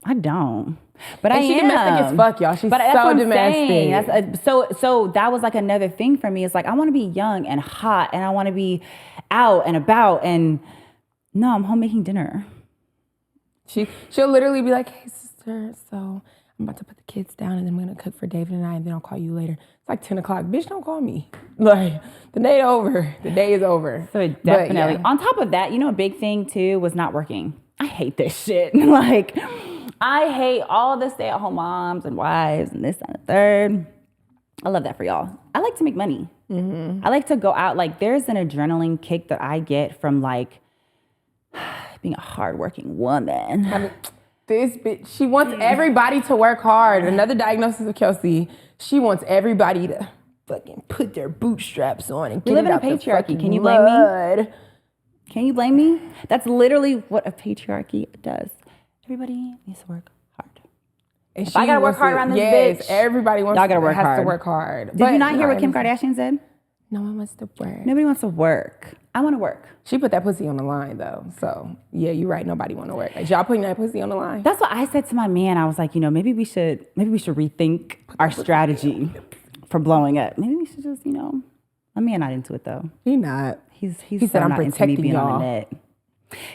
But and I am. She domestic as fuck, y'all. She's so domestic. So that was like another thing for me. It's like, I want to be young and hot and I want to be out and about. And no, I'm home making dinner. She'll literally be like, hey, sister, so I'm about to put the kids down and then I'm going to cook for David and I, and then I'll call you later. It's like 10 o'clock. Bitch, don't call me. Like, the day over. The day is over. So definitely. On top of that, a big thing too was not working. I hate this shit. Like, I hate all the stay-at-home moms and wives and this and the third. I love that for y'all. I like to make money. I like to go out. Like, there's an adrenaline kick that I get from like being a hardworking woman. This bitch, she wants everybody to work hard. Another diagnosis of Kelsi. She wants everybody to fucking put their bootstraps on and get live in a patriarchy. Can you blame me? Can you blame me? That's literally what a patriarchy does. Everybody needs to work hard. And if I gotta work hard around this bitch, everybody y'all gotta work hard. To work hard. Did you not hear what Kim Kardashian said? No one wants to work. Nobody wants to work. I want to work. She put that pussy on the line, though. So, yeah, you're right. Nobody want to work. Like, y'all putting that pussy on the line? That's what I said to my man. I was like, maybe we should rethink our strategy for blowing up. Maybe we should just, my man not into it, though. He not. He said, I'm not protecting into me being y'all. On the net.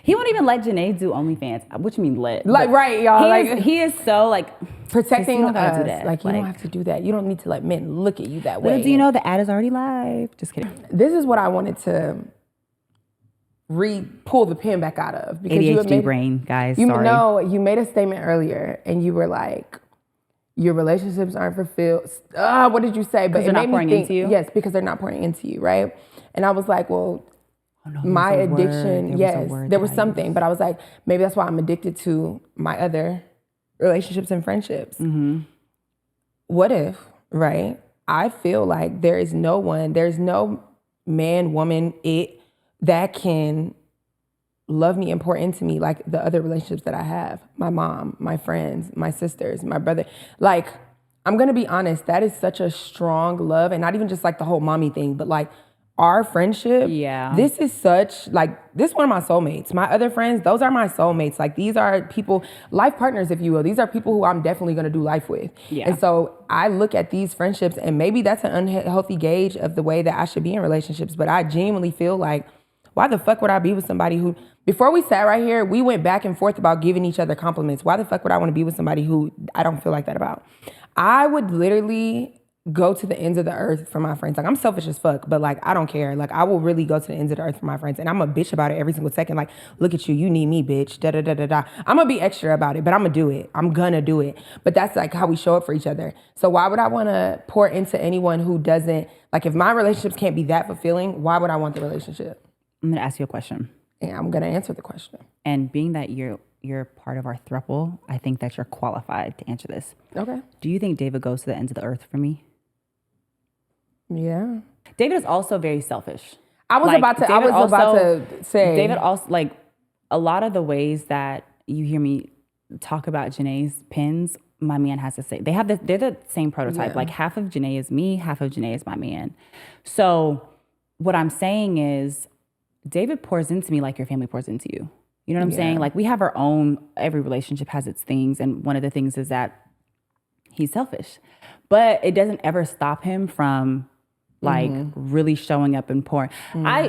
He won't even let Janai do OnlyFans. What you mean let? Like, right, y'all. He is so, like, protecting us. Do that. Like, you don't have to do that. You don't need to let men look at you that way. Do you know the ad is already live? Just kidding. This is what I wanted to pull the pen back out of. Because ADHD brain, guys. You know, you made a statement earlier, and you were like, your relationships aren't fulfilled. What did you say? But it made me think, into you? Yes, because they're not pouring into you, right? And I was like, well, my addiction, yes, there was something, but I was like, maybe that's why I'm addicted to my other relationships and friendships. Mm-hmm. What if, right? I feel like there's no man, woman, that can love me and pour into me like the other relationships that I have. My mom, my friends, my sisters, my brother. Like, I'm gonna be honest, that is such a strong love, and not even just like the whole mommy thing, but like our friendship. Yeah. This is such, like, this is one of my soulmates. My other friends, those are my soulmates. Like, these are people, life partners, if you will. These are people who I'm definitely gonna do life with. Yeah. And so I look at these friendships, and maybe that's an unhealthy gauge of the way that I should be in relationships, but I genuinely feel like, why the fuck would I be with somebody who, before we sat right here, we went back and forth about giving each other compliments. Why the fuck would I want to be with somebody who I don't feel like that about? I would literally go to the ends of the earth for my friends. Like, I'm selfish as fuck, but like, I don't care. Like, I will really go to the ends of the earth for my friends. And I'm a bitch about it every single second. Like, look at you, you need me, bitch. Da da da da da. I'm gonna be extra about it, but I'm gonna do it. I'm gonna do it. But that's like how we show up for each other. So why would I wanna pour into anyone who doesn't, like, if my relationships can't be that fulfilling, why would I want the relationship? I'm gonna ask you a question. And I'm gonna answer the question. And being that you're part of our throuple, I think that you're qualified to answer this. Okay. Do you think David goes to the ends of the earth for me? Yeah. David is also very selfish. I was about to say. David also, like, a lot of the ways that you hear me talk about Janai's pins, my man has to say. They're the same prototype. Yeah. Like, half of Janai is me, half of Janai is my man. So what I'm saying is, David pours into me like your family pours into you. You know what I'm saying? Like, we have our own, every relationship has its things. And one of the things is that he's selfish. But it doesn't ever stop him from, like, really showing up and pouring. I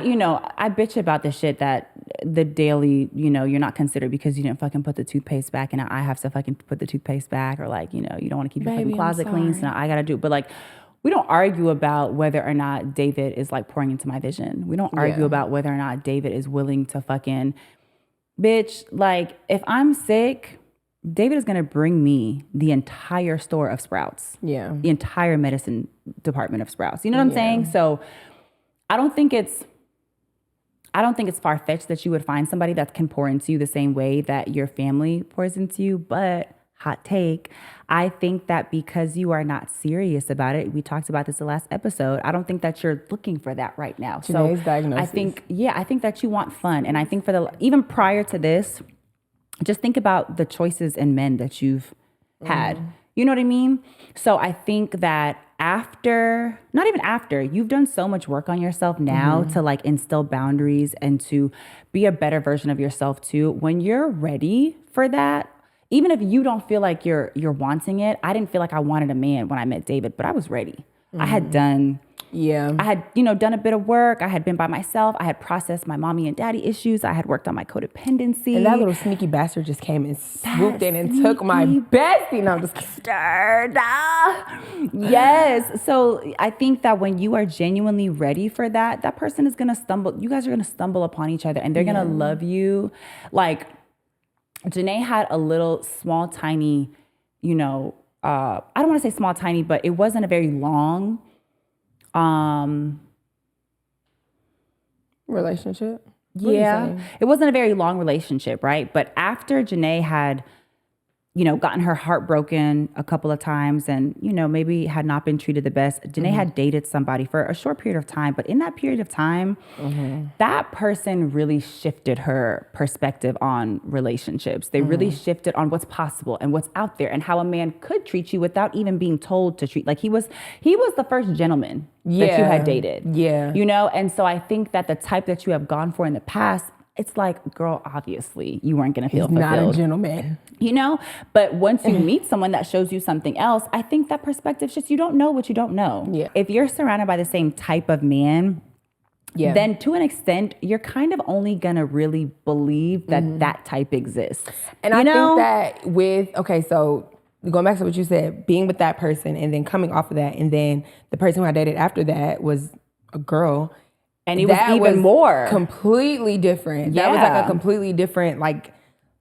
bitch about the shit that the daily, you're not considered because you didn't fucking put the toothpaste back, and now I have to fucking put the toothpaste back, or like, you don't want to keep your fucking closet clean, so now I gotta do it. But like, we don't argue about whether or not David is like pouring into my vision. We don't argue about whether or not David is willing to fucking, bitch, like, if I'm sick, David is going to bring me the entire store of Sprouts. Yeah. The entire medicine department of Sprouts. You know what I'm saying? So I don't think it's far-fetched that you would find somebody that can pour into you the same way that your family pours into you. But hot take, I think that because you are not serious about it, we talked about this the last episode, I don't think that you're looking for that right now. Today's diagnosis. I think that you want fun. And I think even prior to this, just think about the choices in men that you've had. You know what I mean? So I think that not even after, you've done so much work on yourself now to like instill boundaries and to be a better version of yourself too. When you're ready for that, even if you don't feel like you're wanting it, I didn't feel like I wanted a man when I met David, but I was ready. I had done done a bit of work. I had been by myself. I had processed my mommy and daddy issues. I had worked on my codependency. And that little sneaky bastard just came and swooped in and took my bestie. No, I'm just stirred. Yes. So I think that when you are genuinely ready for that, that person is going to stumble. You guys are going to stumble upon each other, and they're going to love you. Like, Janai had a little small, tiny, I don't want to say small, tiny, but it wasn't a very long relationship. It wasn't a very long relationship, right? But after Janai had, gotten her heart broken a couple of times and, maybe had not been treated the best, Janai had dated somebody for a short period of time. But in that period of time, that person really shifted her perspective on relationships. They really shifted on what's possible and what's out there and how a man could treat you without even being told to treat. Like, he was the first gentleman that you had dated. Yeah. And so I think that the type that you have gone for in the past, it's like, girl, obviously you weren't going to feel fulfilled. He's not a gentleman. But once you meet someone that shows you something else, I think that perspective just, you don't know what you don't know. Yeah. If you're surrounded by the same type of man, then to an extent, you're kind of only going to really believe that that type exists. And I think that so going back to what you said, being with that person and then coming off of that, and then the person who I dated after that was a girl. And it was even more. Completely different. Yeah. That was like a completely different, like,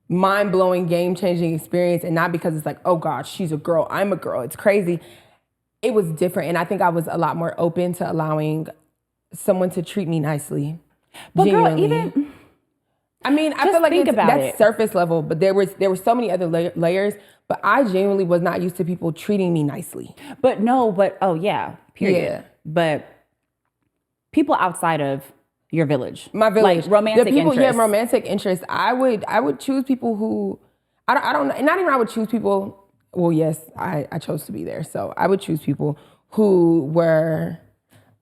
mind-blowing, game-changing experience. And not because it's like, oh gosh, she's a girl, I'm a girl, it's crazy. It was different. And I think I was a lot more open to allowing someone to treat me nicely. But genuinely. girl, even... I mean, I feel like that's surface level, but there were so many other layers. But I genuinely was not used to people treating me nicely. Oh yeah, period. Yeah. But people outside of your village, my village, like romantic the people, interests. Yeah, romantic interests. I would choose people who, I don't, not even I would choose people. Well, yes, I chose to be there, so I would choose people who were,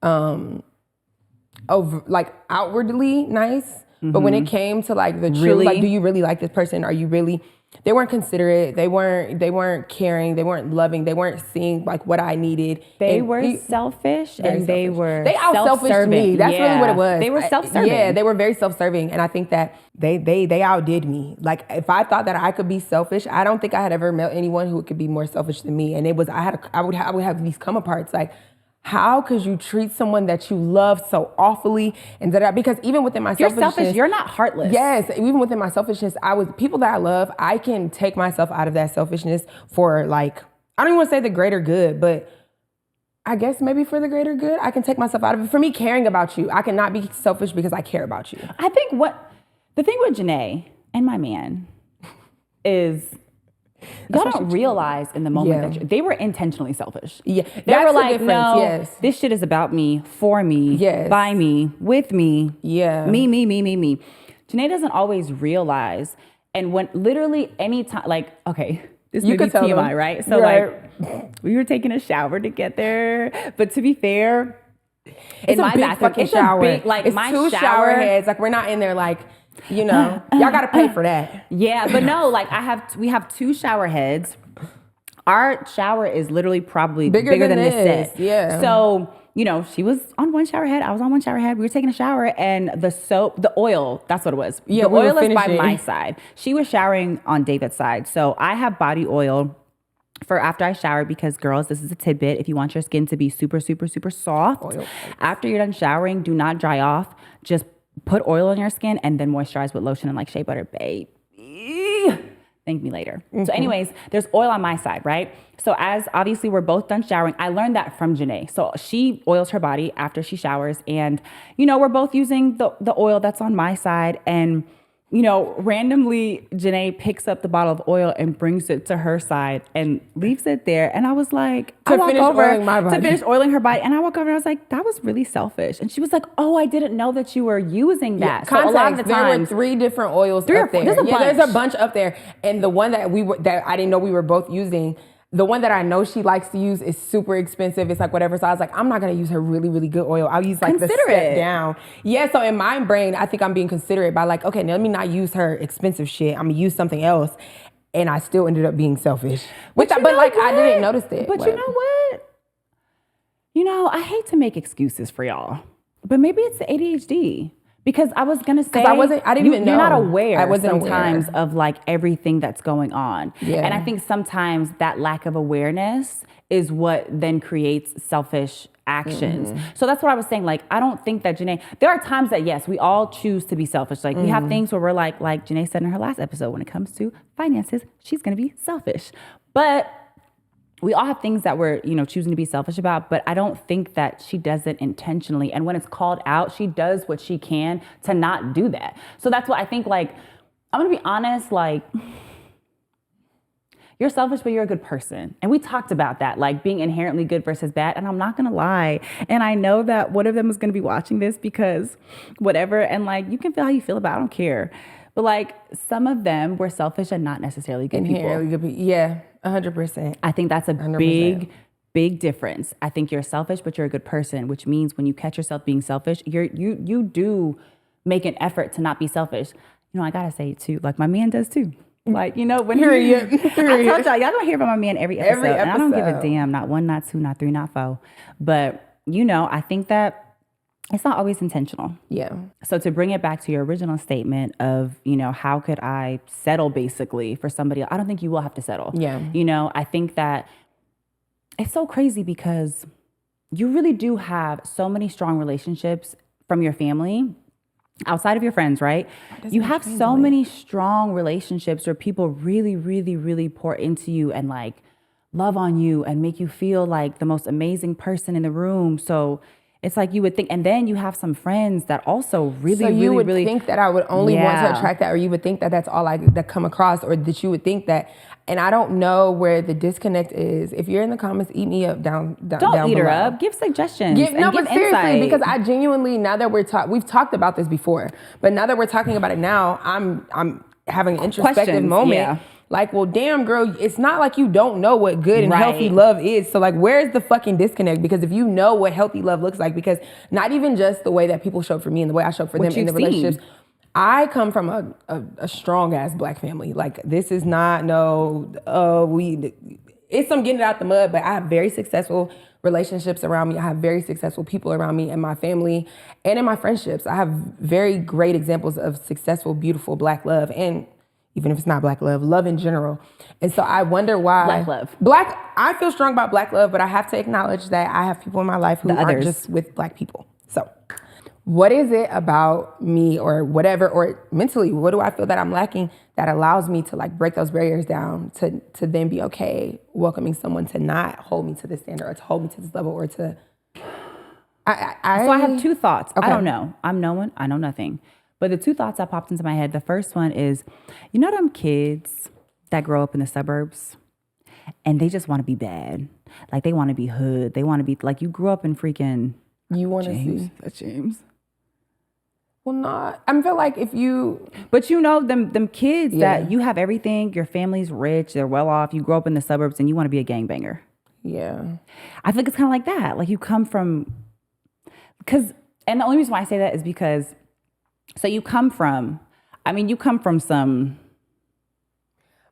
like outwardly nice. But when it came to like the truth, like, do you really like this person? Are you really? They weren't considerate. They weren't caring. They weren't loving. They weren't seeing like what I needed. They were selfish, and they out-selfished me. That's really what it was. They were self-serving. Yeah, they were very self-serving, and I think that they outdid me. Like, if I thought that I could be selfish, I don't think I had ever met anyone who could be more selfish than me. And I would have these come aparts like, how could you treat someone that you love so awfully? And because even within my selfishness, you're selfish. You're not heartless. Yes, even within my selfishness, people that I love, I can take myself out of that selfishness for, like, I don't even want to say the greater good, but I guess maybe for the greater good, I can take myself out of it. For me, caring about you, I cannot be selfish because I care about you. I think the thing with Janai and my man is, y'all don't realize in the moment that they were intentionally selfish. Yeah, they were like, no, this shit is about me, for me, by me, with me. Yeah, me. Janai doesn't always realize, and when literally any time, like, okay, this may be TMI, right? So like, we were taking a shower together, but to be fair, it's a big fucking shower. It's my two shower heads. Like, we're not in there like, you know, y'all got to pay for that. Yeah, but no, like, we have two shower heads. Our shower is literally probably bigger than this set. Yeah. So, you know, she was on one shower head. I was on one shower head. We were taking a shower, and the oil, that's what it was. Yeah, the oil is by my side. She was showering on David's side. So I have body oil for after I shower, because, girls, this is a tidbit. If you want your skin to be super, super, super soft, after you're done showering, do not dry off. Just put oil on your skin and then moisturize with lotion and like shea butter, babe. Thank me later. So anyways, there's oil on my side, right? So as obviously we're both done showering, I learned that from Janai. So she oils her body after she showers, and, you know, we're both using the oil that's on my side, and, you know, randomly Janai picks up the bottle of oil and brings it to her side and leaves it there. And I was like, I walk over to finish oiling her body. And I walk over and I was like, that was really selfish. And she was like, oh, I didn't know that you were using that. Yeah, so a lot of the times, there were 3 different oils up there. There's a bunch up there. And the one that I didn't know we were both using, the one that I know she likes to use is super expensive. It's like whatever. So I was like, I'm not going to use her really, really good oil. I'll use like the step down. Yeah. So in my brain, I think I'm being considerate by like, okay, now let me not use her expensive shit. I'm going to use something else. And I still ended up being selfish. But like, I didn't notice it. But you know what? You know, I hate to make excuses for y'all, but maybe it's the ADHD. Because I was going to say, I didn't even know. You're not aware sometimes of like everything that's going on. Yeah. And I think sometimes that lack of awareness is what then creates selfish actions. Mm-hmm. So that's what I was saying. Like, I don't think that Janai, there are times that, yes, we all choose to be selfish. Like, we have things where we're like Janai said in her last episode, when it comes to finances, she's going to be selfish. But we all have things that we're, you know, choosing to be selfish about, but I don't think that she does it intentionally. And when it's called out, she does what she can to not do that. So that's what I think, like, I'm going to be honest, like, you're selfish, but you're a good person. And we talked about that, like being inherently good versus bad. And I'm not going to lie. And I know that one of them is going to be watching this because whatever. And like, you can feel how you feel about it. I don't care. But like, some of them were selfish and not necessarily good people. Yeah. 100%. I think that's a 100%. big difference. I think you're selfish, but you're a good person, which means when you catch yourself being selfish, you do make an effort to not be selfish. You know, I gotta say it too. Like, my man does too. Like, you know, when I told y'all gonna hear from my man every episode. And I don't give a damn. Not 1, not 2, not 3, not 4. But, you know, I think that it's not always intentional. Yeah. So to bring it back to your original statement of, you know, how could I settle basically for somebody else? I don't think you will have to settle. Yeah. You know, I think that it's so crazy because you really do have so many strong relationships from your family, outside of your friends, right? You have so many strong relationships where people really, really, really pour into you and like love on you and make you feel like the most amazing person in the room. So it's like you would think, and then you have some friends that also really, so you really, would really think that I would only want to attract that, or you would think that that's all I that come across, or that you would think that. And I don't know where the disconnect is. If you're in the comments, eat me up down Don't eat her up. Give suggestions. But seriously, insight. because I genuinely, now that we've talked about this before, but now that we're talking about it now, I'm having an introspective moment. Yeah. Like, well, damn, girl, it's not like you don't know what good and healthy love is. So, like, where's the fucking disconnect? Because if you know what healthy love looks like, because not even just the way that people show up for me and the way I show up for them in the relationships. I come from a strong ass Black family. Like, this is not it's some getting it out the mud, but I have very successful relationships around me. I have very successful people around me in my family and in my friendships. I have very great examples of successful, beautiful Black love, and even if it's not Black love in general. And so I wonder why I feel strong about Black love, but I have to acknowledge that I have people in my life who aren't just with Black people. So what is it about me or whatever, or mentally, what do I feel that I'm lacking that allows me to like break those barriers down to then be okay welcoming someone to not hold me to this standard, or to hold me to this level, or to... So I have two thoughts. Okay. I don't know. I'm no one. I know nothing. But the two thoughts that popped into my head, the first one is, you know them kids that grow up in the suburbs and they just want to be bad. Like they want to be hood. They want to be like, you grew up in freaking... You want to see... That's James. Well, not. I feel like if you... But you know, them kids that you have everything, your family's rich, they're well off, you grow up in the suburbs and you want to be a gangbanger. Yeah. I think it's kind of like that. Like you come from... And the only reason why I say that is because... So you come from some...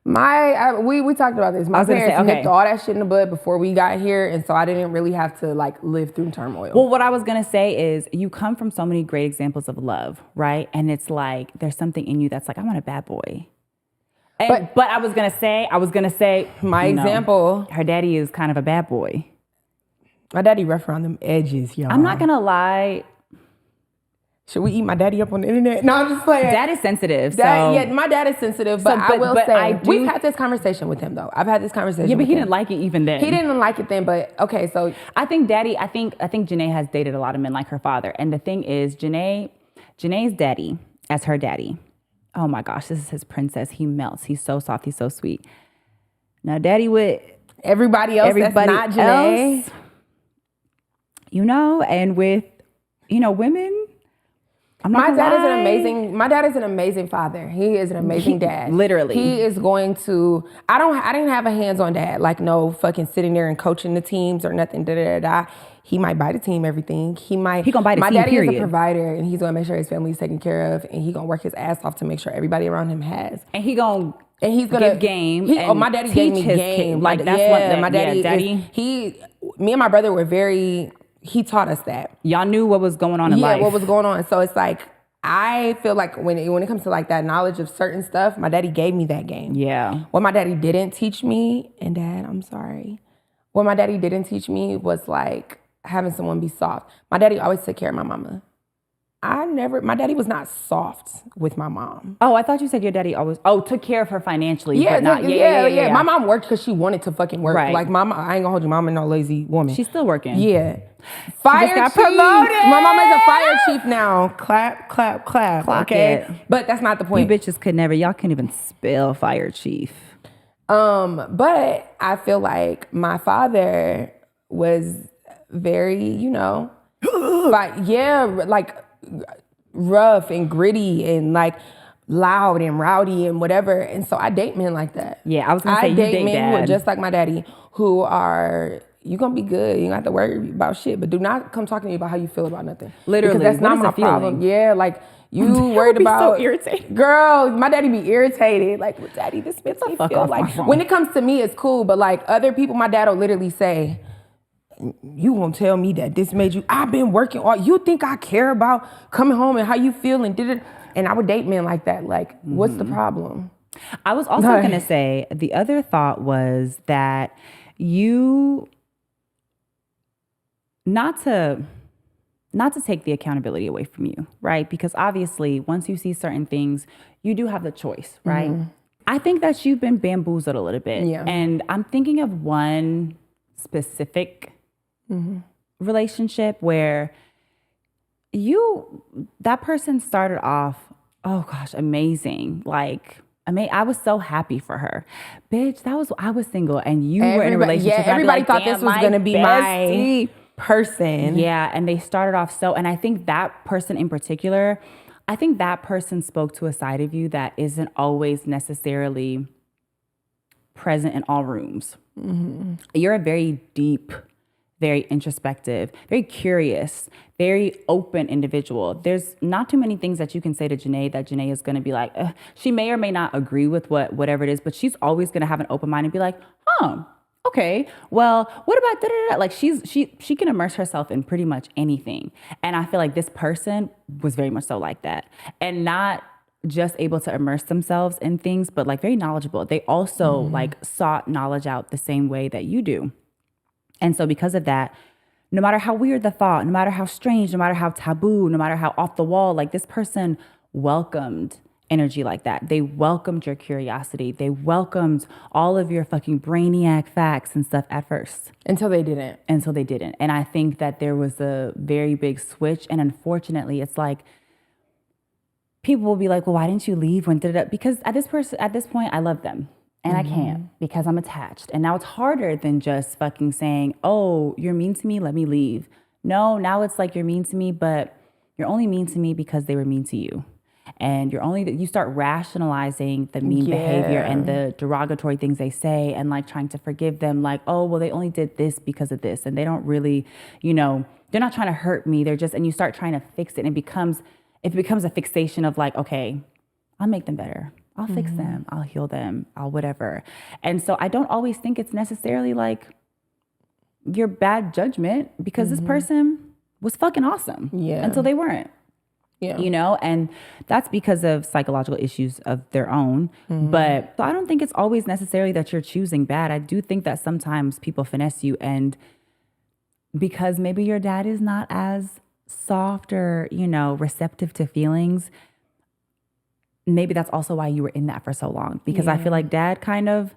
We talked about this. My parents nipped all that shit in the bud before we got here, and so I didn't really have to like live through turmoil. Well, what I was gonna say is you come from so many great examples of love, right? And it's like there's something in you that's like, I want a bad boy. But I was gonna say my example. Her daddy is kind of a bad boy. My daddy rough around them edges, y'all. I'm not gonna lie. Should we eat my daddy up on the internet? No, I'm just playing. Dad is sensitive. My dad is sensitive, but I will say, we've had this conversation with him though. I've had this conversation. Yeah, but he didn't like it even then. He didn't like it then, but okay, so I think Janai has dated a lot of men like her father. And the thing is, Janai's daddy, as her daddy, oh my gosh, this is his princess. He melts. He's so soft. He's so sweet. Now, daddy with everybody else that's not Janai, and with, women. My dad is an amazing father. He is an amazing dad. Literally. He is going to, I didn't have a hands-on dad, like no fucking sitting there and coaching the teams or nothing, He might buy the team everything. He gonna buy the team, my daddy is a provider, and he's gonna make sure his family is taken care of, and he gonna work his ass off to make sure everybody around him has. And he's gonna give game. My daddy gave me game. My daddy, me and my brother were very... He taught us that. Y'all knew what was going on in life. Yeah, what was going on. So it's like, I feel like when it comes to like that knowledge of certain stuff, my daddy gave me that game. Yeah. What my daddy didn't teach me, and Dad, I'm sorry. What my daddy didn't teach me was like having someone be soft. My daddy always took care of my mama. My daddy was not soft with my mom. Oh, I thought you said your daddy always, took care of her financially. Yeah, but not, yeah. My mom worked because she wanted to fucking work. Right. Like mama, I ain't gonna hold you, mama no lazy woman. She's still working. Yeah. Fire chief. Promoted. My mama is a fire chief now. Clap, clap, clap. Clock okay. It. But that's not the point. You bitches could never, y'all can't even spell fire chief. But I feel like my father was very, like rough and gritty and like loud and rowdy and whatever. And so I date men like that. Yeah, I was gonna say you date men who are just like my daddy, who are, you gonna be good. You don't have to worry about shit, but do not come talking to me about how you feel about nothing. Literally, because that's not my problem. Yeah, like you worried about. So irritated. Girl, my daddy be irritated. Like, well, daddy, this makes me feel like. When it comes to me, it's cool, but like other people, my dad will literally say, you won't tell me that this made you, I've been working all, you think I care about coming home and how you feel and did it? And I would date men like that. Like, what's the problem? I was also going to say, the other thought was that you, not to not to take the accountability away from you, right? Because obviously, once you see certain things, you do have the choice, right? I think that you've been bamboozled a little bit. Yeah. And I'm thinking of one specific relationship where that person started off, oh gosh, amazing. Like, I was so happy for her. Bitch, I was single and you were in a relationship. Yeah, everybody thought this was going to be my person. Yeah, and they started off and I think that person in particular, I think that person spoke to a side of you that isn't always necessarily present in all rooms. You're a very deep, very introspective, very curious, very open individual. There's not too many things that you can say to Janai that Janai is going to be like, she may or may not agree with whatever it is, but she's always going to have an open mind and be like, okay, well, what about da-da-da? Like she can immerse herself in pretty much anything. And I feel like this person was very much so like that. And not just able to immerse themselves in things, but like very knowledgeable. They also like sought knowledge out the same way that you do. And so because of that, no matter how weird the thought, no matter how strange, no matter how taboo, no matter how off the wall, like this person welcomed energy like that. They welcomed your curiosity. They welcomed all of your fucking brainiac facts and stuff at first. Until they didn't. And I think that there was a very big switch. And unfortunately, it's like, people will be like, well, why didn't you leave when did it? Because at this point, I love them. And I can't because I'm attached. And now it's harder than just fucking saying, oh, you're mean to me, let me leave. No, now it's like you're mean to me, but you're only mean to me because they were mean to you. And you start rationalizing the mean behavior and the derogatory things they say and like trying to forgive them like, oh, well, they only did this because of this. And they don't really, they're not trying to hurt me. They're just, and you start trying to fix it. And it becomes a fixation of like, okay, I'll make them better. I'll fix them. I'll heal them. I'll whatever. And so I don't always think it's necessarily like your bad judgment because this person was fucking awesome until they weren't. Yeah. And that's because of psychological issues of their own. But so I don't think it's always necessarily that you're choosing bad. I do think that sometimes people finesse you, and because maybe your dad is not as soft or, receptive to feelings, maybe that's also why you were in that for so long. Because I feel like dad kind of,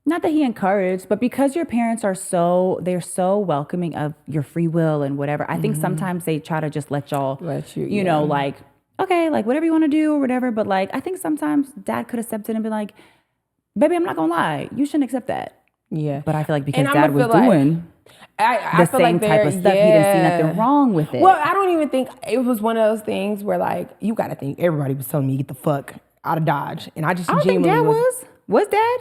not that he encouraged, but because your parents they're so welcoming of your free will and whatever. I think sometimes they try to just let you, like, okay, like whatever you want to do or whatever. But like, I think sometimes dad could have stepped in and been like, baby, I'm not going to lie. You shouldn't accept that. Yeah. But I feel like because dad was doing the same type of stuff, he didn't see nothing wrong with it. Well, I don't even think it was one of those things where like, you got to think everybody was telling me get the fuck out of Dodge. And I don't think dad was dad?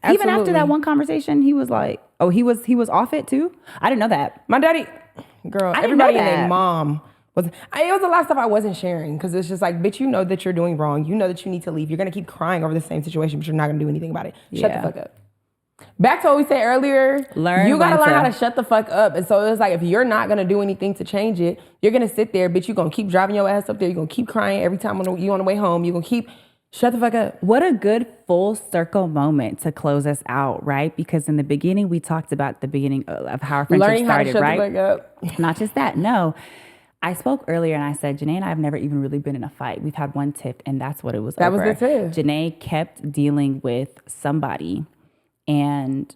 Absolutely. Even after that one conversation, he was like, oh, he was off it too? I didn't know that. My daddy, girl, everybody and their mom was, it was a lot of stuff I wasn't sharing because it's just like, bitch, you know that you're doing wrong. You know that you need to leave. You're going to keep crying over the same situation, but you're not going to do anything about it. Shut the fuck up. Back to what we said earlier, you got to learn how to shut the fuck up. And so it's like, if you're not going to do anything to change it, you're going to sit there, bitch, you're going to keep driving your ass up there. You're going to keep crying every time you on the way home. You're going to keep, shut the fuck up. What a good full circle moment to close us out, right? Because in the beginning, we talked about the beginning of how our friendship started, right? Learning how to shut the fuck up. Not just that, no. I spoke earlier and I said, Janai and I have never even really been in a fight. We've had one tiff and that's what it was over. That was the tiff. Janai kept dealing with somebody, and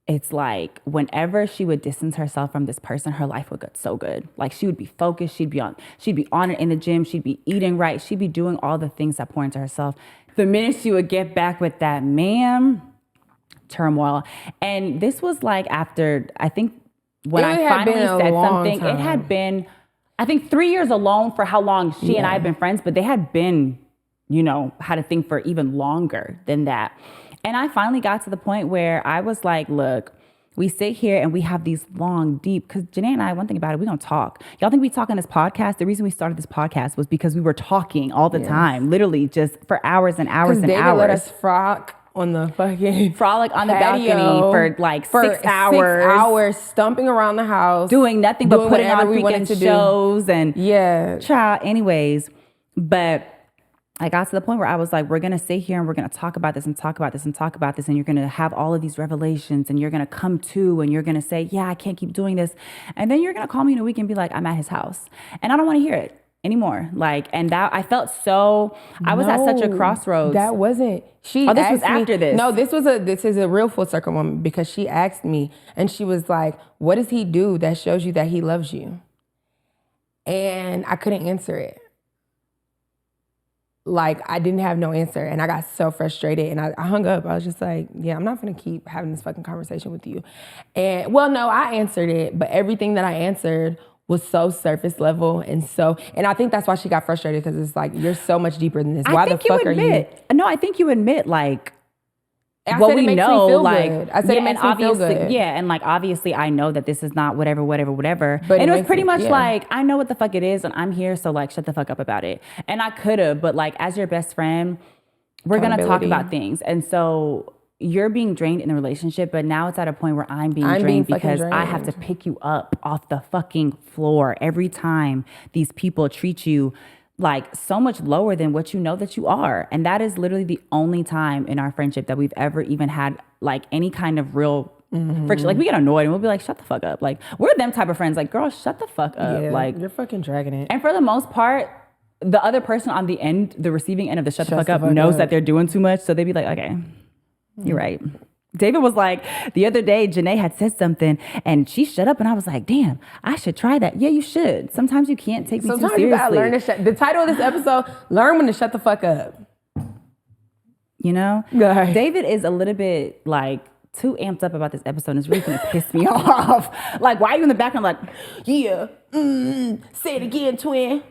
it's like whenever she would distance herself from this person, her life would get so good. Like she would be focused. She'd be on it in the gym. She'd be eating right. She'd be doing all the things that pour into herself. The minute she would get back with that man, turmoil. And this was like after, I think when I finally said something, it had been, I think 3 years alone for how long she and I had been friends, but they had been, had a thing for even longer than that. And I finally got to the point where I was like, look, we sit here and we have these long, deep, because Janai and I, one thing about it, we don't talk. Y'all think we talk on this podcast? The reason we started this podcast was because we were talking all the time, literally just for hours and hours and hours. Let us frolic on the fucking frolic on the balcony for like 6 hours. 6 hours, stumping around the house. Doing nothing but putting on freaking shows and child. Anyways, but I got to the point where I was like, we're going to sit here and we're going to talk about this and talk about this and talk about this. And you're going to have all of these revelations and you're going to come to and you're going to say, yeah, I can't keep doing this. And then you're going to call me in a week and be like, I'm at his house. And I don't want to hear it anymore. Like, and that I felt so, I was at such a crossroads. That wasn't, she this was after this. No, this is a real full circle moment because she asked me and she was like, what does he do that shows you that he loves you? And I couldn't answer it. Like, I didn't have no answer. And I got so frustrated and I hung up. I was just like, yeah, I'm not going to keep having this fucking conversation with you. And well, no, I answered it, but everything that I answered was so surface level. And I think that's why she got frustrated because it's like, you're so much deeper than this. Why the fuck are you? No, I think you admit like, I said it makes me feel good. I said it makes me feel good. Yeah, and like obviously I know that this is not whatever. But and it was pretty much like, I know what the fuck it is and I'm here, so like shut the fuck up about it. And I could have, but like as your best friend, we're gonna talk about things. And so you're being drained in the relationship, but now it's at a point where I'm being drained because I have to pick you up off the fucking floor every time these people treat you like so much lower than what you know that you are. And that is literally the only time in our friendship that we've ever even had like any kind of real friction. Like we get annoyed and we'll be like, shut the fuck up. Like we're them type of friends. Like, girl, shut the fuck up. Yeah, like you're fucking dragging it. And for the most part, the other person on the end, the receiving end of the shut the fuck up knows that they're doing too much. So they'd be like, okay, you're right. David was like, the other day, Janai had said something and she shut up and I was like, damn, I should try that. Yeah, you should. Sometimes you can't take me too seriously. Sometimes you gotta learn to shut. The title of this episode, learn when to shut the fuck up. You know? Right. David is a little bit like too amped up about this episode and it's really gonna piss me off. Like, why are you in the background like, yeah, say it again, twin.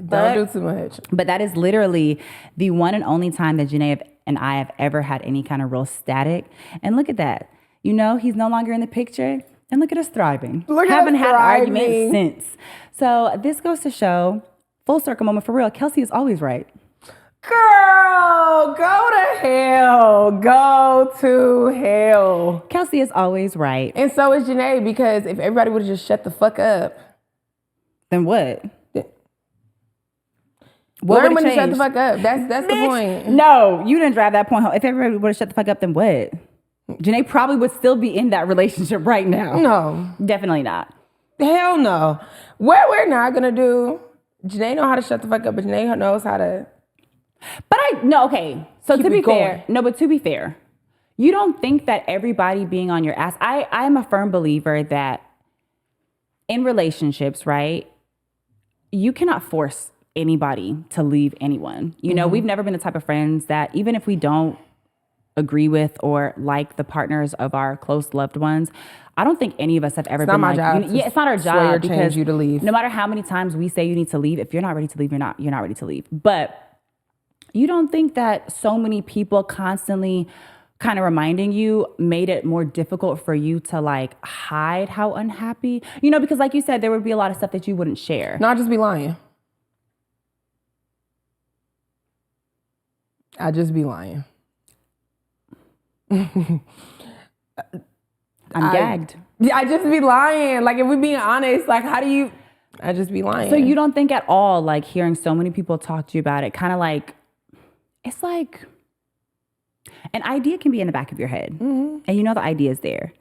Don't do too much. But that is literally the one and only time that Janai and I have ever had any kind of real static. And look at that. You know, he's no longer in the picture. And look at us thriving. Haven't had an argument since. So this goes to show, full circle moment for real, Kelsi is always right. Girl, go to hell. Go to hell. Kelsi is always right. And so is Janai, because if everybody would have just shut the fuck up. Then what? Learn when to shut the fuck up. That's the point. No, you didn't drive that point home. If everybody would have shut the fuck up, then what? Janai probably would still be in that relationship right now. No. Definitely not. Hell no. What we're not going to do, Janai know how to shut the fuck up, but Janai knows how to... okay. So to be fair, but to be fair, you don't think that everybody being on your ass... I'm a firm believer that in relationships, right, you cannot force anybody to leave anyone. You know, we've never been the type of friends that even if we don't agree with or like the partners of our close loved ones, I don't think any of us have ever been like, it's not our job because you to leave. No matter how many times we say you need to leave, if you're not ready to leave, you're not ready to leave. But you don't think that so many people constantly kind of reminding you made it more difficult for you to like hide how unhappy, you know, because like you said, there would be a lot of stuff that you wouldn't share. Not just be lying. I just be lying. I'm gagged. I just be lying. Like, if we're being honest, like, how do you... I just be lying. So you don't think at all, like, hearing so many people talk to you about it, kind of like... It's like... An idea can be in the back of your head. And you know the idea is there.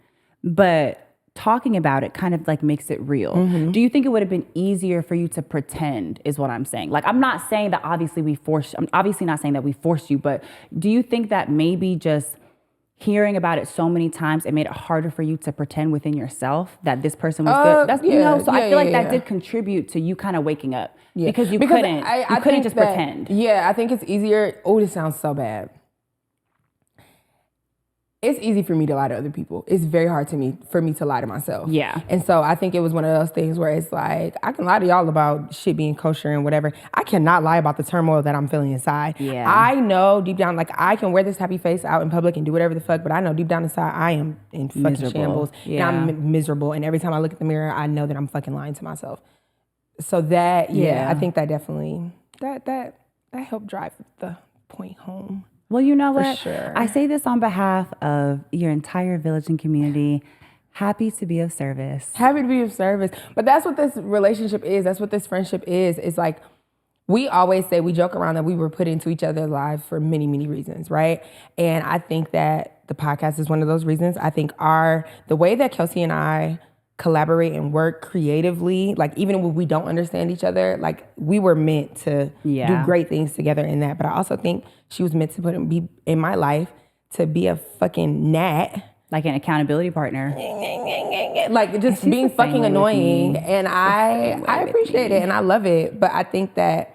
But talking about it kind of, like, makes it real. Do you think it would have been easier for you to pretend, is what I'm saying? Like, I'm not saying that obviously I'm obviously not saying that we forced you, but do you think that maybe just hearing about it so many times, it made it harder for you to pretend within yourself that this person was good? That's, you know, so I feel like that did contribute to you kind of waking up. Because you couldn't just pretend. Yeah, I think it's easier. Oh, this sounds so bad. It's easy for me to lie to other people. It's very hard for me to lie to myself. Yeah. And so I think it was one of those things where it's like, I can lie to y'all about shit being kosher and whatever. I cannot lie about the turmoil that I'm feeling inside. Yeah. I know deep down, like, I can wear this happy face out in public and do whatever the fuck, but I know deep down inside I am in fucking shambles. Yeah. And I'm miserable. And every time I look at the mirror, I know that I'm fucking lying to myself. So that, I think that definitely, that helped drive the point home. Well, you know what? Sure. I say this on behalf of your entire village and community. Happy to be of service. Happy to be of service. But that's what this relationship is. That's what this friendship is. It's like, we always say, we joke around that we were put into each other's lives for many, many reasons, right? And I think that the podcast is one of those reasons. I think the way that Kelsi and I collaborate and work creatively, like even when we don't understand each other, like we were meant to do great things together in that. But I also think she was meant to be in my life to be a fucking gnat. Like an accountability partner. Like just being fucking annoying. And I appreciate it and I love it. But I think that's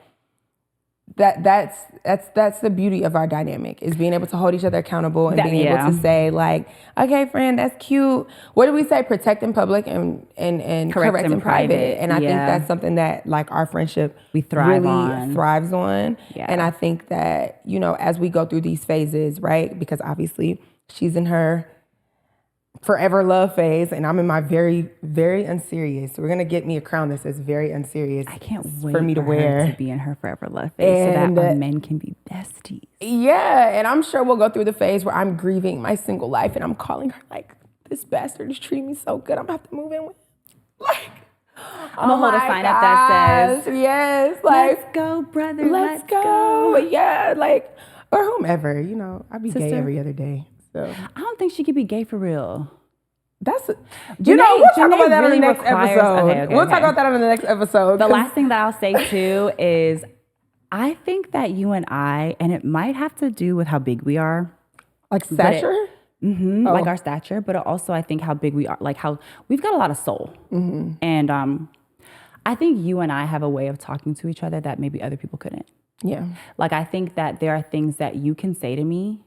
the beauty of our dynamic, is being able to hold each other accountable and being able to say like, okay, friend, that's cute. What do we say? Protect in public and correct in private. And I think that's something that like our friendship thrives on. Yeah. And I think that, you know, as we go through these phases, right? Because obviously she's in her forever love phase and I'm in my very, very unserious. So we're gonna get me a crown that says very unserious. I can't wait for me to wear, to be in her forever love phase, and so that our men can be besties. Yeah, and I'm sure we'll go through the phase where I'm grieving my single life and I'm calling her like, this bastard is treating me so good, I'm gonna have to move in with him. Like, I'm gonna hold a sign up that says, yes, like, let's go, brother, let's go. Yeah, like, or whomever, you know, I'd be gay every other day. So I don't think she could be gay for real. We'll talk about that on the next episode. We'll talk about that on the next episode. The last thing that I'll say too is I think that you and I, and it might have to do with how big we are. Like stature? Like our stature, but also I think how big we are, like how we've got a lot of soul. And I think you and I have a way of talking to each other that maybe other people couldn't. Yeah. Like I think that there are things that you can say to me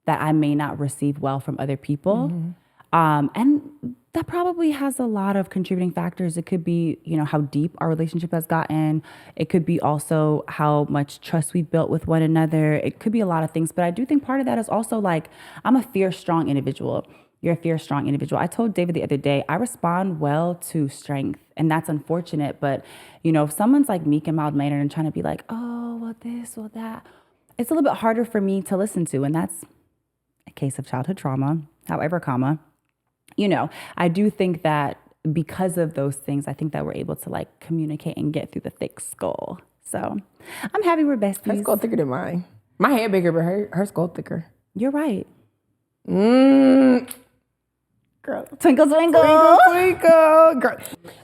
that I may not receive well from other people. And that probably has a lot of contributing factors. It could be, you know, how deep our relationship has gotten. It could be also how much trust we've built with one another. It could be a lot of things. But I do think part of that is also like, I'm a fierce-strong individual. You're a fierce-strong individual. I told David the other day, I respond well to strength. And that's unfortunate. But, you know, if someone's like meek and mild-mannered and trying to be like, oh, well, this or that, it's a little bit harder for me to listen to. And that's a case of childhood trauma, however, you know, I do think that because of those things, I think that we're able to like communicate and get through the thick skull. So I'm happy we're besties. Her skull thicker than mine. My head bigger, but her skull thicker. You're right. Girl. Twinkle, twinkle. Twinkle, twinkle. Girl.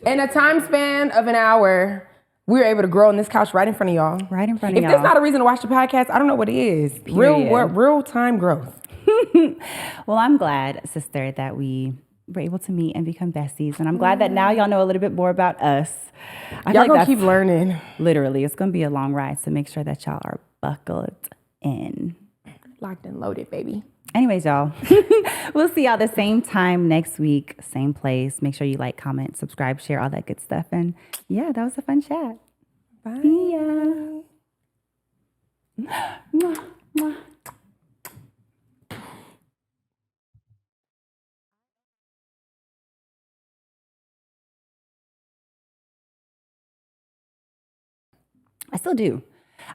In a time span of an hour, we were able to grow on this couch right in front of y'all. Right in front of y'all. If that's not a reason to watch the podcast, I don't know what it is. Real time growth. Well, I'm glad, sister, that we were able to meet and become besties. And I'm glad that now y'all know a little bit more about us. Y'all gonna keep learning. Literally, it's gonna be a long ride. So make sure that y'all are buckled in. Locked and loaded, baby. Anyways, y'all, we'll see y'all the same time next week, same place. Make sure you like, comment, subscribe, share, all that good stuff. And yeah, that was a fun chat. Bye. See ya. Mwah, mwah. I still do.